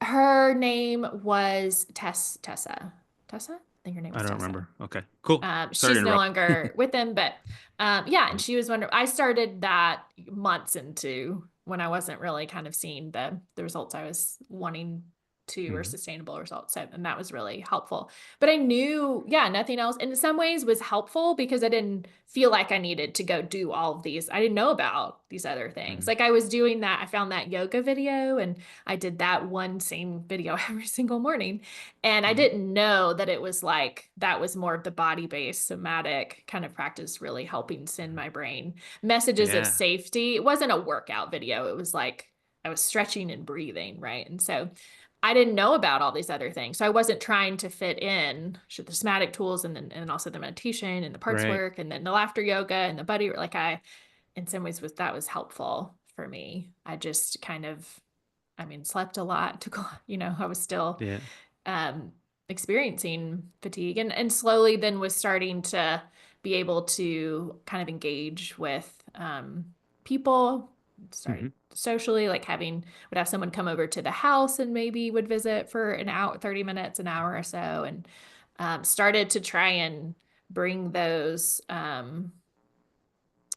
her name was Tessa. Tessa? I think her name I was don't Tessa. remember. Okay. Cool. Sorry to She's no interrupt. longer with them, but yeah, and she was I started that months into when I wasn't really kind of seeing the results I was wanting to or Hmm. sustainable results. So, and that was really helpful. But I knew, yeah, nothing else in some ways was helpful because I didn't feel like I needed to go do all of these. I didn't know about these other things. Hmm. Like I was doing that, I found that yoga video and I did that one same video every single morning. And I Hmm. didn't know that it was like that was more of the body-based somatic kind of practice really helping send my brain messages of Yeah. safety. It wasn't a workout video. It was like I was stretching and breathing, right? And so I didn't know about all these other things. So I wasn't trying to fit in the somatic tools and also the meditation and the parts Right. work and then the laughter yoga and the buddy like I in some ways that was helpful for me. I just kind of I mean slept a lot, took I was still Yeah. um, experiencing fatigue and slowly then was starting to be able to kind of engage with people, started Hmm. socially, like would have someone come over to the house and maybe would visit for an hour, 30 minutes, an hour or so, and started to try and bring those, A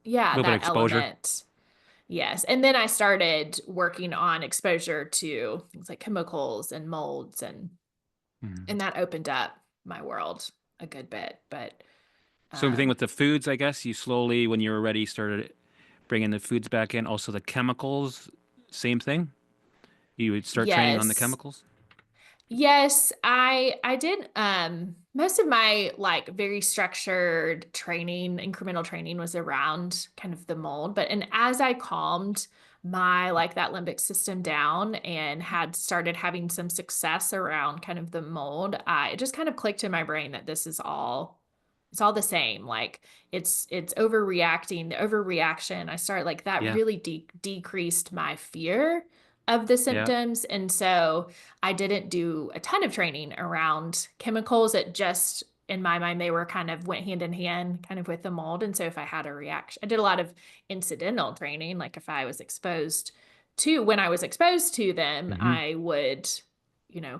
yeah, little bit of that exposure. element. Yes. And then I started working on exposure to things like chemicals and molds Hmm. and that opened up my world a good bit. But Same thing um, with the foods, I guess. You slowly, when you were ready, started bringing the foods back in. Also, the chemicals, same thing. You would start training on the yes, chemicals. yes, I did most of my like very structured training, incremental training was around kind of the mold. And as I calmed my like that limbic system down and had started having some success around kind of the mold, it just kind of clicked in my brain that this is all it's all the same. Like it's overreacting, the overreaction. I started like that Yeah. really decreased my fear of the Yeah. symptoms. And so I didn't do a ton of training around chemicals. It just, in my mind, they were kind of went hand in hand kind of with the mold. And so if I had a reaction, I did a lot of incidental training. Like if I was exposed when I was exposed to them, Hmm. I would,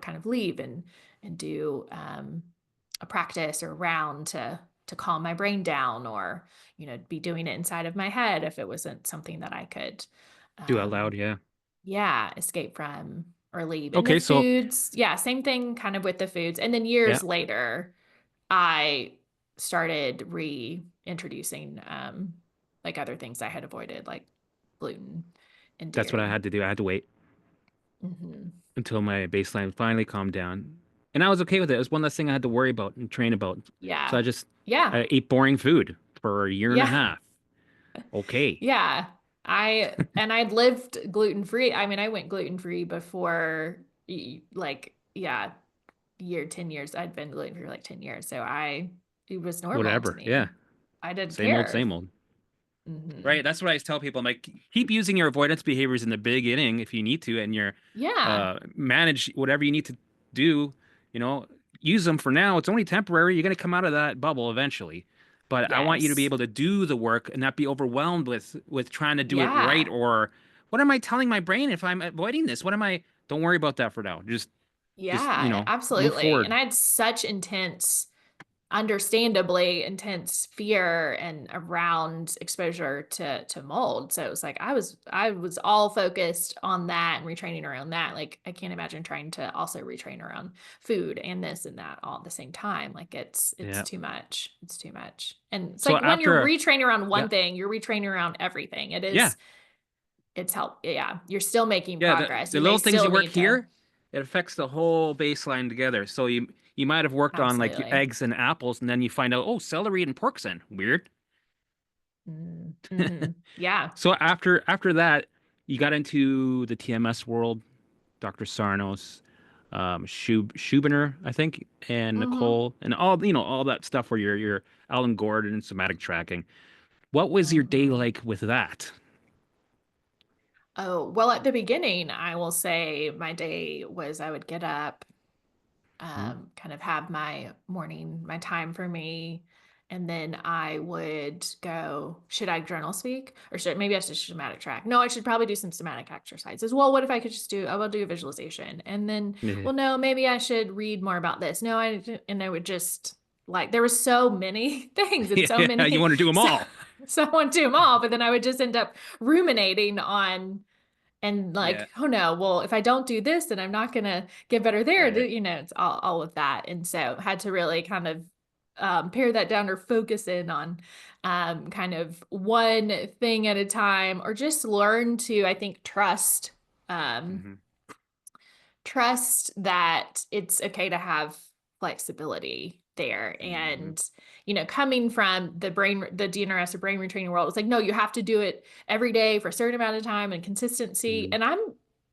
kind of leave and do a practice or round to calm my brain down or, be doing it inside of my head if it wasn't something that I could Do out um, loud. Yeah. yeah, escape from or leave. And the Okay. So, foods, yeah, same thing kind of with the foods. And then yeah, years later, I started reintroducing like other things I had avoided, like gluten and that's what I dairy. had to do. I had to wait Hmm. until my baseline finally calmed down. And I was okay with it. It was one less thing I had to worry about and train about. So Yeah. I just Yeah. I ate boring food for a year and a Yeah. half. Okay. Yeah. I'd lived gluten free. I mean, I went gluten free before like, yeah, 10 years. I'd been gluten free for like 10 years. So it was normal to Whatever. Yeah. me. I didn't Same old, care. same old. Hmm. Right. That's what I tell people. I'm like, keep using your avoidance behaviors in the beginning if you need to, and your Yeah. manage whatever you need to do, you know, use them for now. It's only temporary. You're going to come out of that bubble eventually. But I want you to be Yes. able to do the work and not be overwhelmed with trying to do it right Yeah. or what am I telling my brain if I'm avoiding this? What am I? Don't worry about that for now. Just Yeah, move absolutely. And forward. I had such intense understandably intense fear and around exposure to mold. So it was like I was all focused on that and retraining around that. Like I can't imagine trying to also retrain around food and this and that all at the same time. Like it's Yeah. too much. It's too much. And it's So like when you're after, retraining around yeah, one thing, you're retraining around everything. yeah, It's help. Yeah, you're still making yeah, progress. the You may little things you still work need to. here, it affects the whole baseline together. So you might have worked on like your Absolutely. eggs and apples, and then you find out, oh, celery and pork's in. Weird. Mm-hmm. Yeah. So after that, you got into the TMS world, Dr. Sarnos, Schubiner, I think, and Mm-hmm. Nicole, and all all that stuff where you're Alan Gordon and somatic tracking. What was your day Mm-hmm. like with that? Oh, well, at the beginning, I will say my day was I would get up, Hmm? kind of have my morning, my time for me, and then I would go, should I journal speak? Or should maybe I should somatic track? No, I should probably do some somatic exercises. Well, what if I could just do, I will do a visualization. And then, Yeah, well, no, maybe I should read more about this. No, and I would just like there were so many things and so yeah, you many want to do them so all. so I want to do them all, but then I would just end up ruminating on and Yeah, like, oh no, well, if I don't do this, then I'm not gonna get better there. right. It's all of that. And so had to really kind of pare that down or focus in on kind of one thing at a time, or just learn to, I think, um, Hmm. trust that it's okay to have flexibility there. Hmm. And, coming from the DNRS or brain retraining world, it's like, no, you have to do it every day for a certain amount of time and consistency. Hmm. And I'm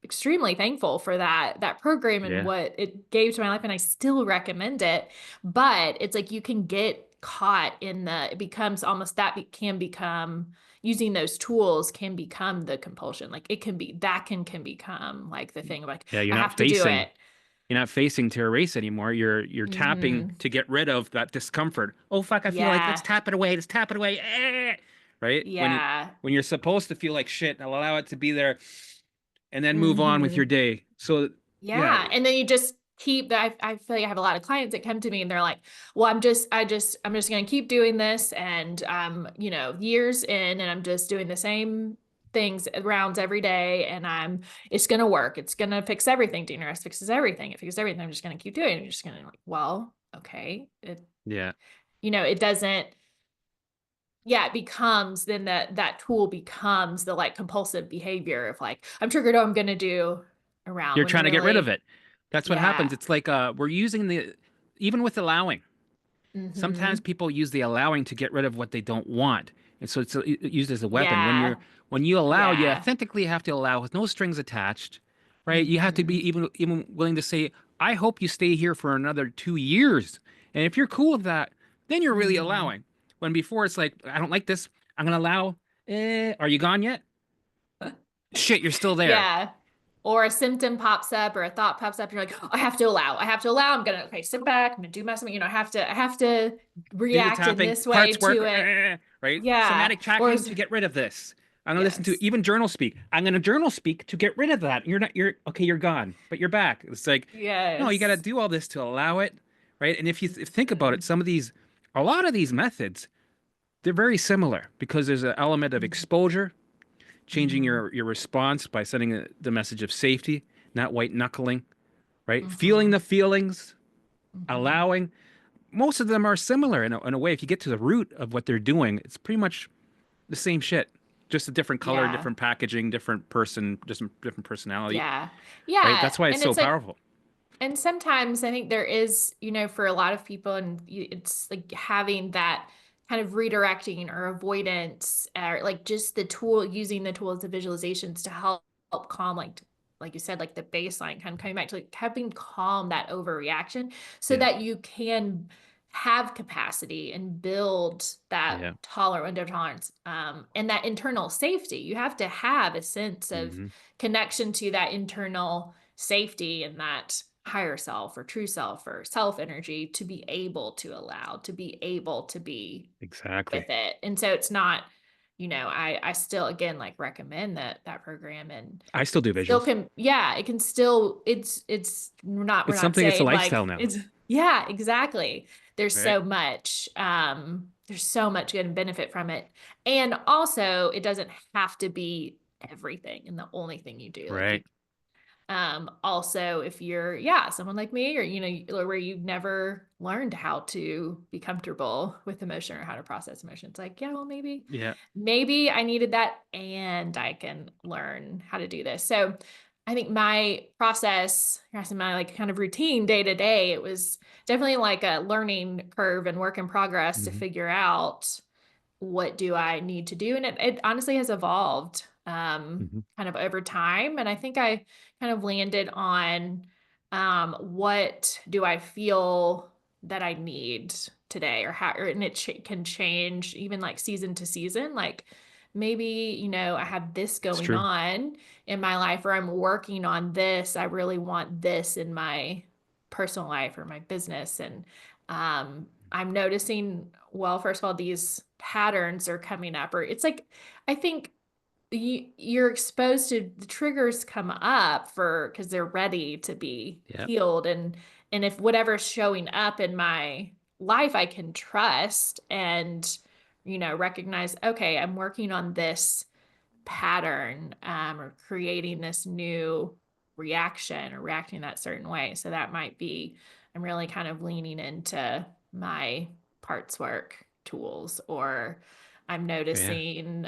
extremely thankful for that program and Yeah, what it gave to my life. And I still recommend it. But it's like you can get caught in it becomes almost can become using those tools can become the compulsion. Like it can be that can become like the thing of like, yeah. I have to do it. You're not facing to erase anymore. You're tapping Hmm. to get rid of that discomfort. Oh fuck, I feel like let's Yeah. tap it away. Let's tap it away. Right? Yeah. When you're supposed to feel like shit, I'll allow it to be there and then move on with your Hmm. day. So yeah, Yeah. And then you just keep that. I feel like I have a lot of clients that come to me and they're like, well, I'm just going to keep doing this. And, years in and I'm just doing the same things rounds every day. And it's going to work. It's going to fix everything. DNRS fixes everything. It fixes everything. I'm just going to keep doing it. You're just going to like, well, okay. yeah. It doesn't, yeah, it becomes then that tool becomes the like compulsive behavior of like I'm triggered, oh, I'm gonna do around You're when trying to get rid of really, it. That's what happens. yeah. It's like we're using the even with allowing. Sometimes Mm-hmm. people use the allowing to get rid of what they don't want. And so it's used as a weapon. Yeah. When you allow, you Yeah. authentically have to allow with no strings attached, right? You have to be Mm-hmm. even willing to say, I hope you stay here for another 2 years. And if you're cool with that, then you're really Mm-hmm. allowing. When before it's like, I don't like this. I'm gonna allow. Are you gone yet? Shit, you're still there. Yeah. Or a symptom pops up or a thought pops up. You're like, oh, I have to allow. I have to allow. I'm gonna okay, sit back. I'm gonna do my something. I have to Do the react in tapping, this way parts work, to it. right? Yeah. Somatic Or tracking to get rid of this. I'm gonna listen to yes. even journal speak. I'm gonna journal speak to get rid of that. You're okay, you're gone, but you're back. It's like, no, you gotta Yes. do all this to allow it, right? And if you think about it, Mhm. a lot of these methods, they're very similar because there's an element of exposure, changing Mhm. your response by sending the message of safety, not white knuckling, right? Feeling the Mhm. feelings, Mhm. allowing. Most of them are similar in a way. If you get to the root of what they're doing, it's pretty much the same shit, just a different color, Yeah. different packaging, different person, just different personality, Yeah. right? Yeah. That's why it's And so it's like, powerful. and sometimes I think there is, for a lot of people, and it's like having that kind of redirecting or avoidance, or like just using the tools, the visualizations to help calm, like you said, like the baseline, kind of coming back to like having calm that overreaction so Yeah, that you can have capacity and build that yeah, window of tolerance, and that internal safety. You have to have a sense of hmm, connection to that internal safety and that higher self or true self or self energy to be able to allow, to be able to be with exactly. it. And so it's not, I still again like recommend that program and I still do still visuals. can, yeah, it can still, it's not, we're It's not something. It's a saying like lifestyle now. Yeah, exactly. Right. There's so much good benefit from it. And also it doesn't have to be everything and the only thing you do. Like you Right. also, if you're, yeah, someone like me, or, where you've never learned how to be comfortable with emotion or how to process emotions, like, yeah, well, Yeah. maybe I needed that and I can learn how to do this. So I think my process, my like kind of routine day to day, it was definitely like a learning curve and work in progress to Hmm. figure out what do I need to do? And it honestly has evolved Hmm. kind of over time. And I think I kind of landed on what do I feel that I need today, or how, and it can change even like season to season. Like maybe, I have this It's going true. on in my life, or I'm working on this. I really want this in my personal life or my business. And I'm noticing, well, first of all, these patterns are coming up, or it's like, I think you're exposed to the triggers come up for because they're ready to be Yeah. healed. And if whatever's showing up in my life, I can trust and, recognize, okay, I'm working on this pattern, or creating this new reaction or reacting that certain way. So that might be, I'm really kind of leaning into my parts work tools, or I'm Yeah. noticing,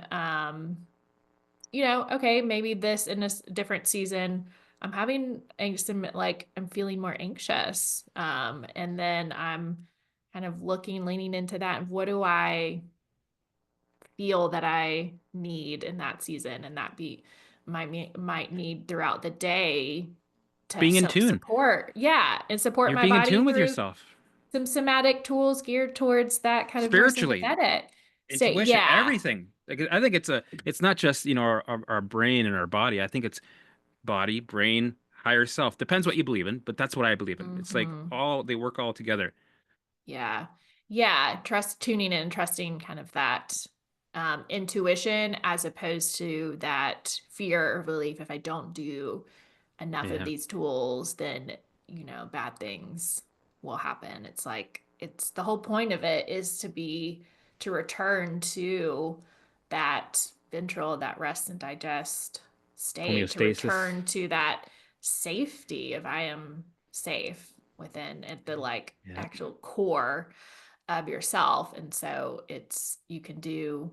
okay, maybe this in this different season, I'm having some, like, I'm feeling more anxious. And then I'm kind of leaning into that. And what do I feel that I need in that season, and that be might need throughout the day to Being in tune. support, yeah, and support You're my being in body tune with through yourself. some somatic tools geared towards that kind of more Spiritually, sympathetic state. intuition, Yeah. everything. Like I think it's not just, our brain and our body. I think it's body, brain, higher self. Depends what you believe in, but that's what I believe in. It's like Hmm. they work all together. Yeah. Yeah. Tuning in, trusting kind of that intuition, as opposed to that fear or belief. If I don't do enough of Yeah. these tools, then, bad things will happen. It's like, it's the whole point of it is to return to that ventral, that rest and digest state, to Homeostasis. return to that safety of I am safe within at the like Yeah. actual core of yourself. And so you can do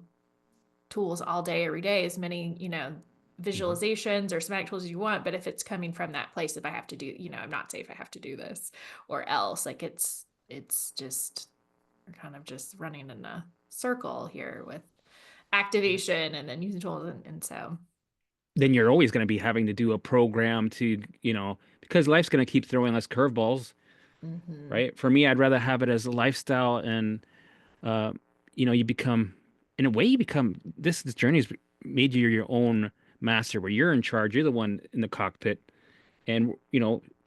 tools all day, every day, as many, Hmm. visualizations or somatic tools as you want. But if it's coming from that place of I have to do, I'm not safe, I have to do this, or else, like it's just we're kind of just running in a circle here with activation and then using tools. And so, Then you're always going to be having to do a program to, because life's going to keep throwing us curveballs, mhm, right? For me, I'd rather have it as a lifestyle and, uh, you become, in a way, this journey has made you your own master where you're in charge. You're the one in the cockpit and,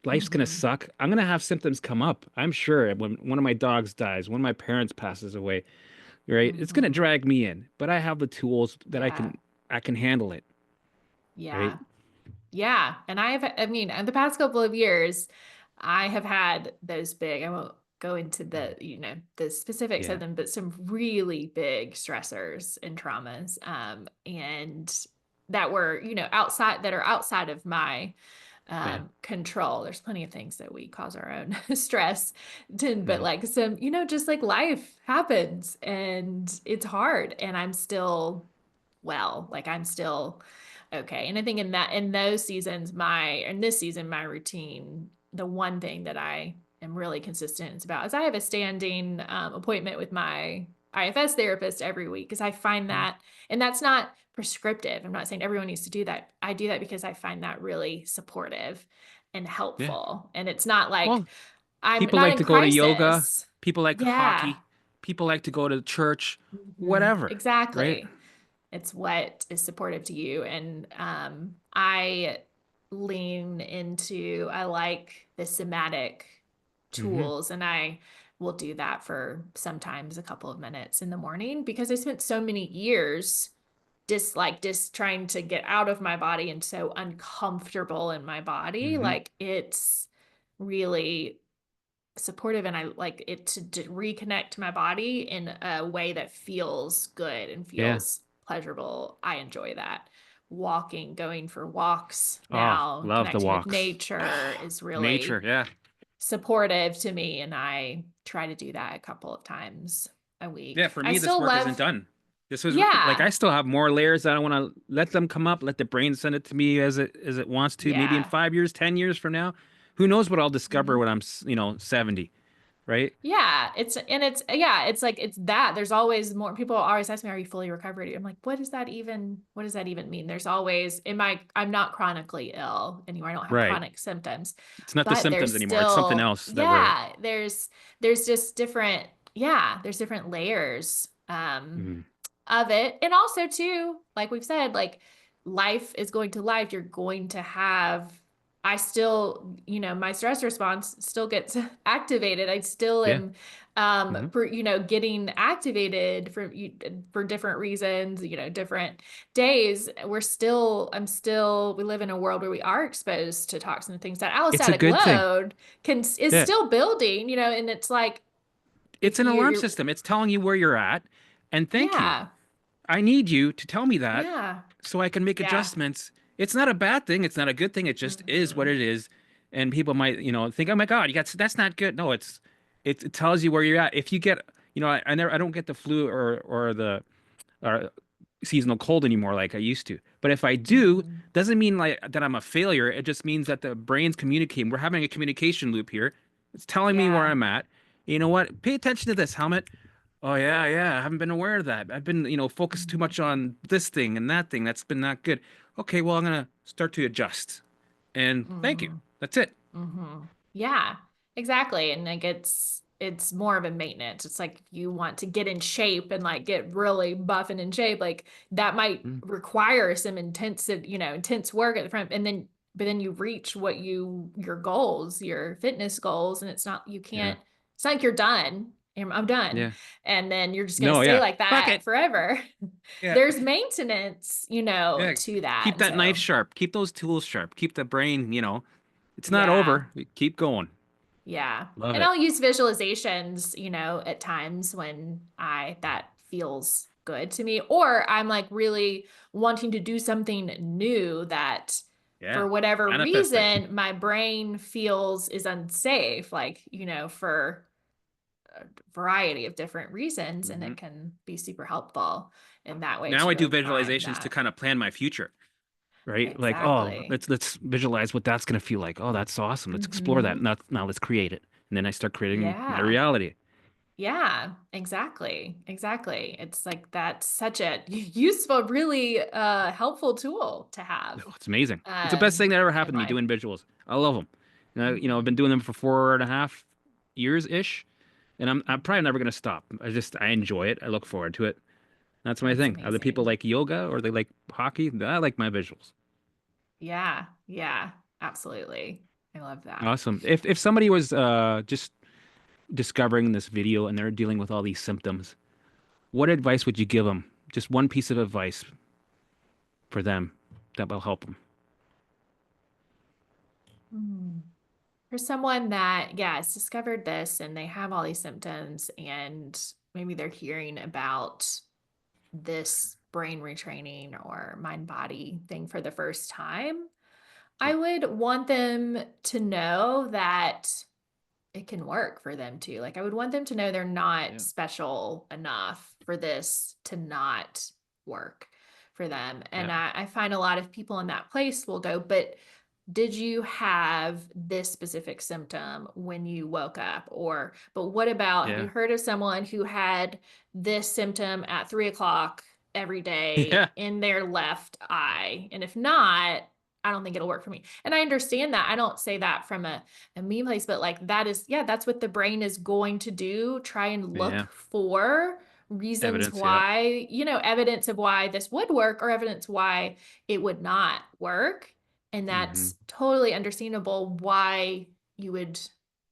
life's going to mhm, suck. I'm going to have symptoms come up. I'm sure when one of my dogs dies, one of my parents passes away, right? It's going to mhm. drag me in, but I have the tools that Yeah. I can handle it, right? Yeah. Yeah. And I mean, in the past couple of years, I have had those big, I won't go into the specifics of Yeah. them, but some really big stressors and traumas. And that were, that are outside of my Yeah. control. There's plenty of things that we cause our own stress to, but Yeah. like some, just like life happens and it's hard, and I'm still like I'm still okay. And I think in those seasons, in this season, my routine, the one thing that I am really consistent about is I have a standing appointment with my IFS therapist every week, because I find Mm. that, and that's not prescriptive. I'm not saying everyone needs to do that. I do that because I find that really supportive and Yeah. helpful. And it's not like Well, I'm people not like in to go to yoga, crisis. people like Yeah. hockey, people like to go to church, Mhm. whatever, right? Exactly. It's what is supportive to you. And I I like the somatic Hmm. tools, and I will do that for sometimes a couple of minutes in the morning, because I spent so many years just trying to get out of my body and so uncomfortable in my body. Hmm. Like it's really supportive and I like it to reconnect to my body in a way that feels good and Yeah. feels pleasurable. I enjoy that. Walking, going for walks Oh, now, love the connecting with walks. nature is Nature. really Yeah. supportive to me. And I try to do that a couple of times a Yeah. week. For I me, this still work isn't love, done. This was like yeah, I still have more layers. I don't want to let them come up. Let the brain send it to me as it wants to. Maybe in yeah. 5 years, 10 years from now, who knows what I'll discover Mhm. when I'm 70, right? Yeah, it's like it's that. There's always more people always ask me, are you fully recovered? I'm like, what does that even mean? There's always I'm not chronically ill anymore. I don't have Right. chronic symptoms, It's not the but symptoms anymore. It's something else that we're. there's just different, yeah, there's different layers Mm, of it. And also too, like we've said, like life is going to life. You're going to have, I still, my stress response still gets activated. I still yeah. am, Hmm. getting activated for different reasons, different days. We live in a world where we are exposed to toxins and things. That It's a allostatic good thing. load is Yeah. still building, and it's like, It's if an alarm you're, system. It's telling you where you're at. And thank you. yeah, I need you to tell me that yeah, so I can make yeah. adjustments. It's not a bad thing. It's not a good thing. It just is what Hmm. it is. And people might, think, oh my God, that's not good. No, it tells you where you're at. If you get, I don't get the flu or the or seasonal cold anymore like I used to. But if I do, Hmm. doesn't mean like that I'm a failure. It just means that the brain's communicating. We're having a communication loop here. It's telling me where Yeah. I'm at. You know what? Pay attention to this helmet. Oh yeah, yeah. I haven't been aware of that. I've been, focused too Hmm. much on this thing and that thing. That's been not good. Okay, well, I'm gonna start to adjust. And thank you. Hmm. That's it. Hmm. Yeah, exactly. And like it's more of a maintenance. It's like you want to get in shape and like get really buff and in shape. Like that might Mm, require some intense work at the front. And then but then you reach your goals, your fitness goals, and yeah. it's not like you're done. I'm done. Yeah. And then you're just gonna No, stay yeah. like Fuck that it. forever. Yeah. There's maintenance, Yeah. to that. Keep And that knife so sharp. Keep those tools sharp. Keep the brain, it's not yeah. over. Keep going. Yeah. Love And it. I'll use visualizations, at times when that feels good to me, or I'm like really wanting to do something new that Yeah. for whatever Manifesting. reason my brain feels is unsafe, like, for a variety of different reasons. And Hmm. it can be super helpful in that way Now I to do like prime visualizations to that. kind of plan my future, right? Like, oh, Exactly. let's visualize what that's gonna feel like. Oh, that's awesome. Let's explore that. Hmm. Now let's create it. And then I start creating my Yeah. reality. Yeah, exactly. Exactly. It's like that's such a useful, really helpful tool to have Oh, it's amazing. It's the best thing that ever in happened to me life. doing visuals. I love them. I've Hmm. been doing them for 4.5 years ish, and I'm probably never gonna stop. I enjoy it. I look forward to it. That's my That's thing. Other people amazing. like yoga or they like hockey. I like my visuals. Yeah, yeah, absolutely. I love that. Awesome. If somebody was just discovering this video and they're dealing with all these symptoms, what advice would you give them? Just one piece of advice for them that will help them. Hmm. For someone that, yeah, has discovered this and they have all these symptoms and maybe they're hearing about this brain retraining or mind body thing for the first time, Yeah. I would want them to know that it can work for them too. Like I would want them to know they're not Yeah. special enough for this to not work for them. Yeah. And I find a lot of people in that place will go, but did you have this specific symptom when you woke up? But what about, have you Yeah. heard of someone who had this symptom at 3 o'clock every day Yeah. in their left eye? And if not, I don't think it'll work for me. And I understand that. I don't say that from a me place, but like that is, yeah, that's what the brain is going to do. Try and Yeah. look for reasons Evidence. Yeah. why, evidence of why this would work or evidence why it would not work. And Hmm. that's totally understandable why you would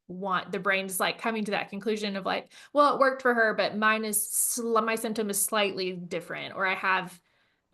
want the brain's like coming to that conclusion of like, well, it worked for her, but my symptom is slightly different, or I have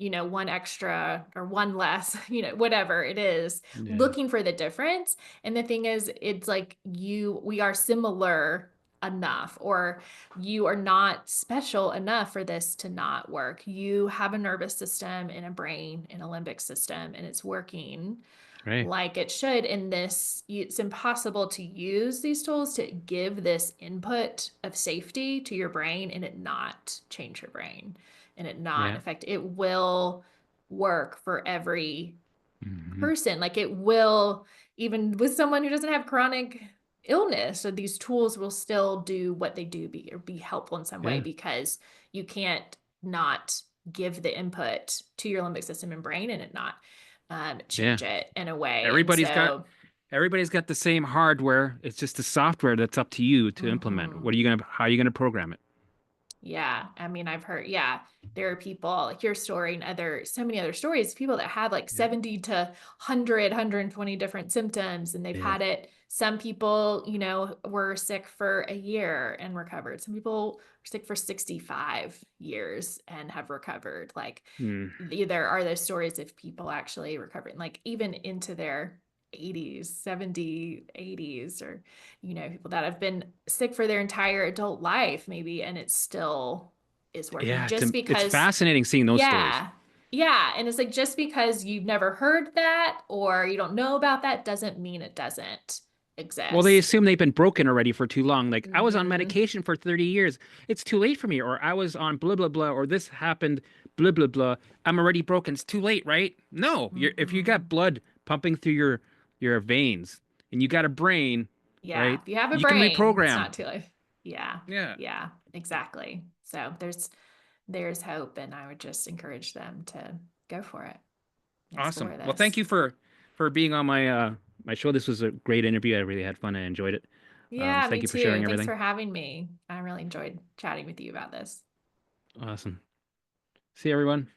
one extra or one less, whatever it is, Yeah. looking for the difference. And the thing is, it's like we are similar enough, or you are not special enough for this to not work. You have a nervous system and a brain and a limbic system, and it's working Right. like it should. In this, it's impossible to use these tools to give this input of safety to your brain and it not change your brain and it not Yeah. affect it. Will work for every Hmm. person. Like it will, even with someone who doesn't have chronic illness, so these tools will still do what they do, or be helpful in some way, Yeah. because you can't not give the input to your limbic system and brain and it not Yeah. change it in a way. And Everybody's got so, everybody's got the same hardware. It's just the software that's up to you to implement. mhm. How are you gonna program it? Yeah, I mean, I've heard, yeah, there are people like your story and so many other stories, people that have like Yeah. 70 to 100, 120 different symptoms, and they've Yeah. had it. Some people, were sick for a year and recovered. Some people were sick for 65 years and have recovered. Like, Hmm. there are those stories of people actually recovering, like even into their 80s, 70, 80s, or people that have been sick for their entire adult life, maybe, and it still is working Yeah, just it's because, fascinating seeing those stories. yeah, yeah. And it's like, just because you've never heard that or you don't know about that doesn't mean it doesn't Well, they exist. assume they've been broken already for too long. Like, I was on Hmm. medication for 30 years. It's too late for me. Or I was on blah, blah, blah. Or this happened, blah, blah, blah. I'm already broken. It's too late, right? No. If you got Hmm. blood pumping through your veins and you got a brain, Yeah, right? if you have a You can brain, it's reprogram. not too late. Yeah, Yeah. yeah, exactly. So there's hope, and I would just encourage them to go for it, Awesome. explore Well, thank this. you for being on my show. This was a great interview. I really had fun. I enjoyed it. Yeah, Thank me you for too. sharing Thanks everything. for having me. I really enjoyed chatting with you about this. Awesome. See you, everyone.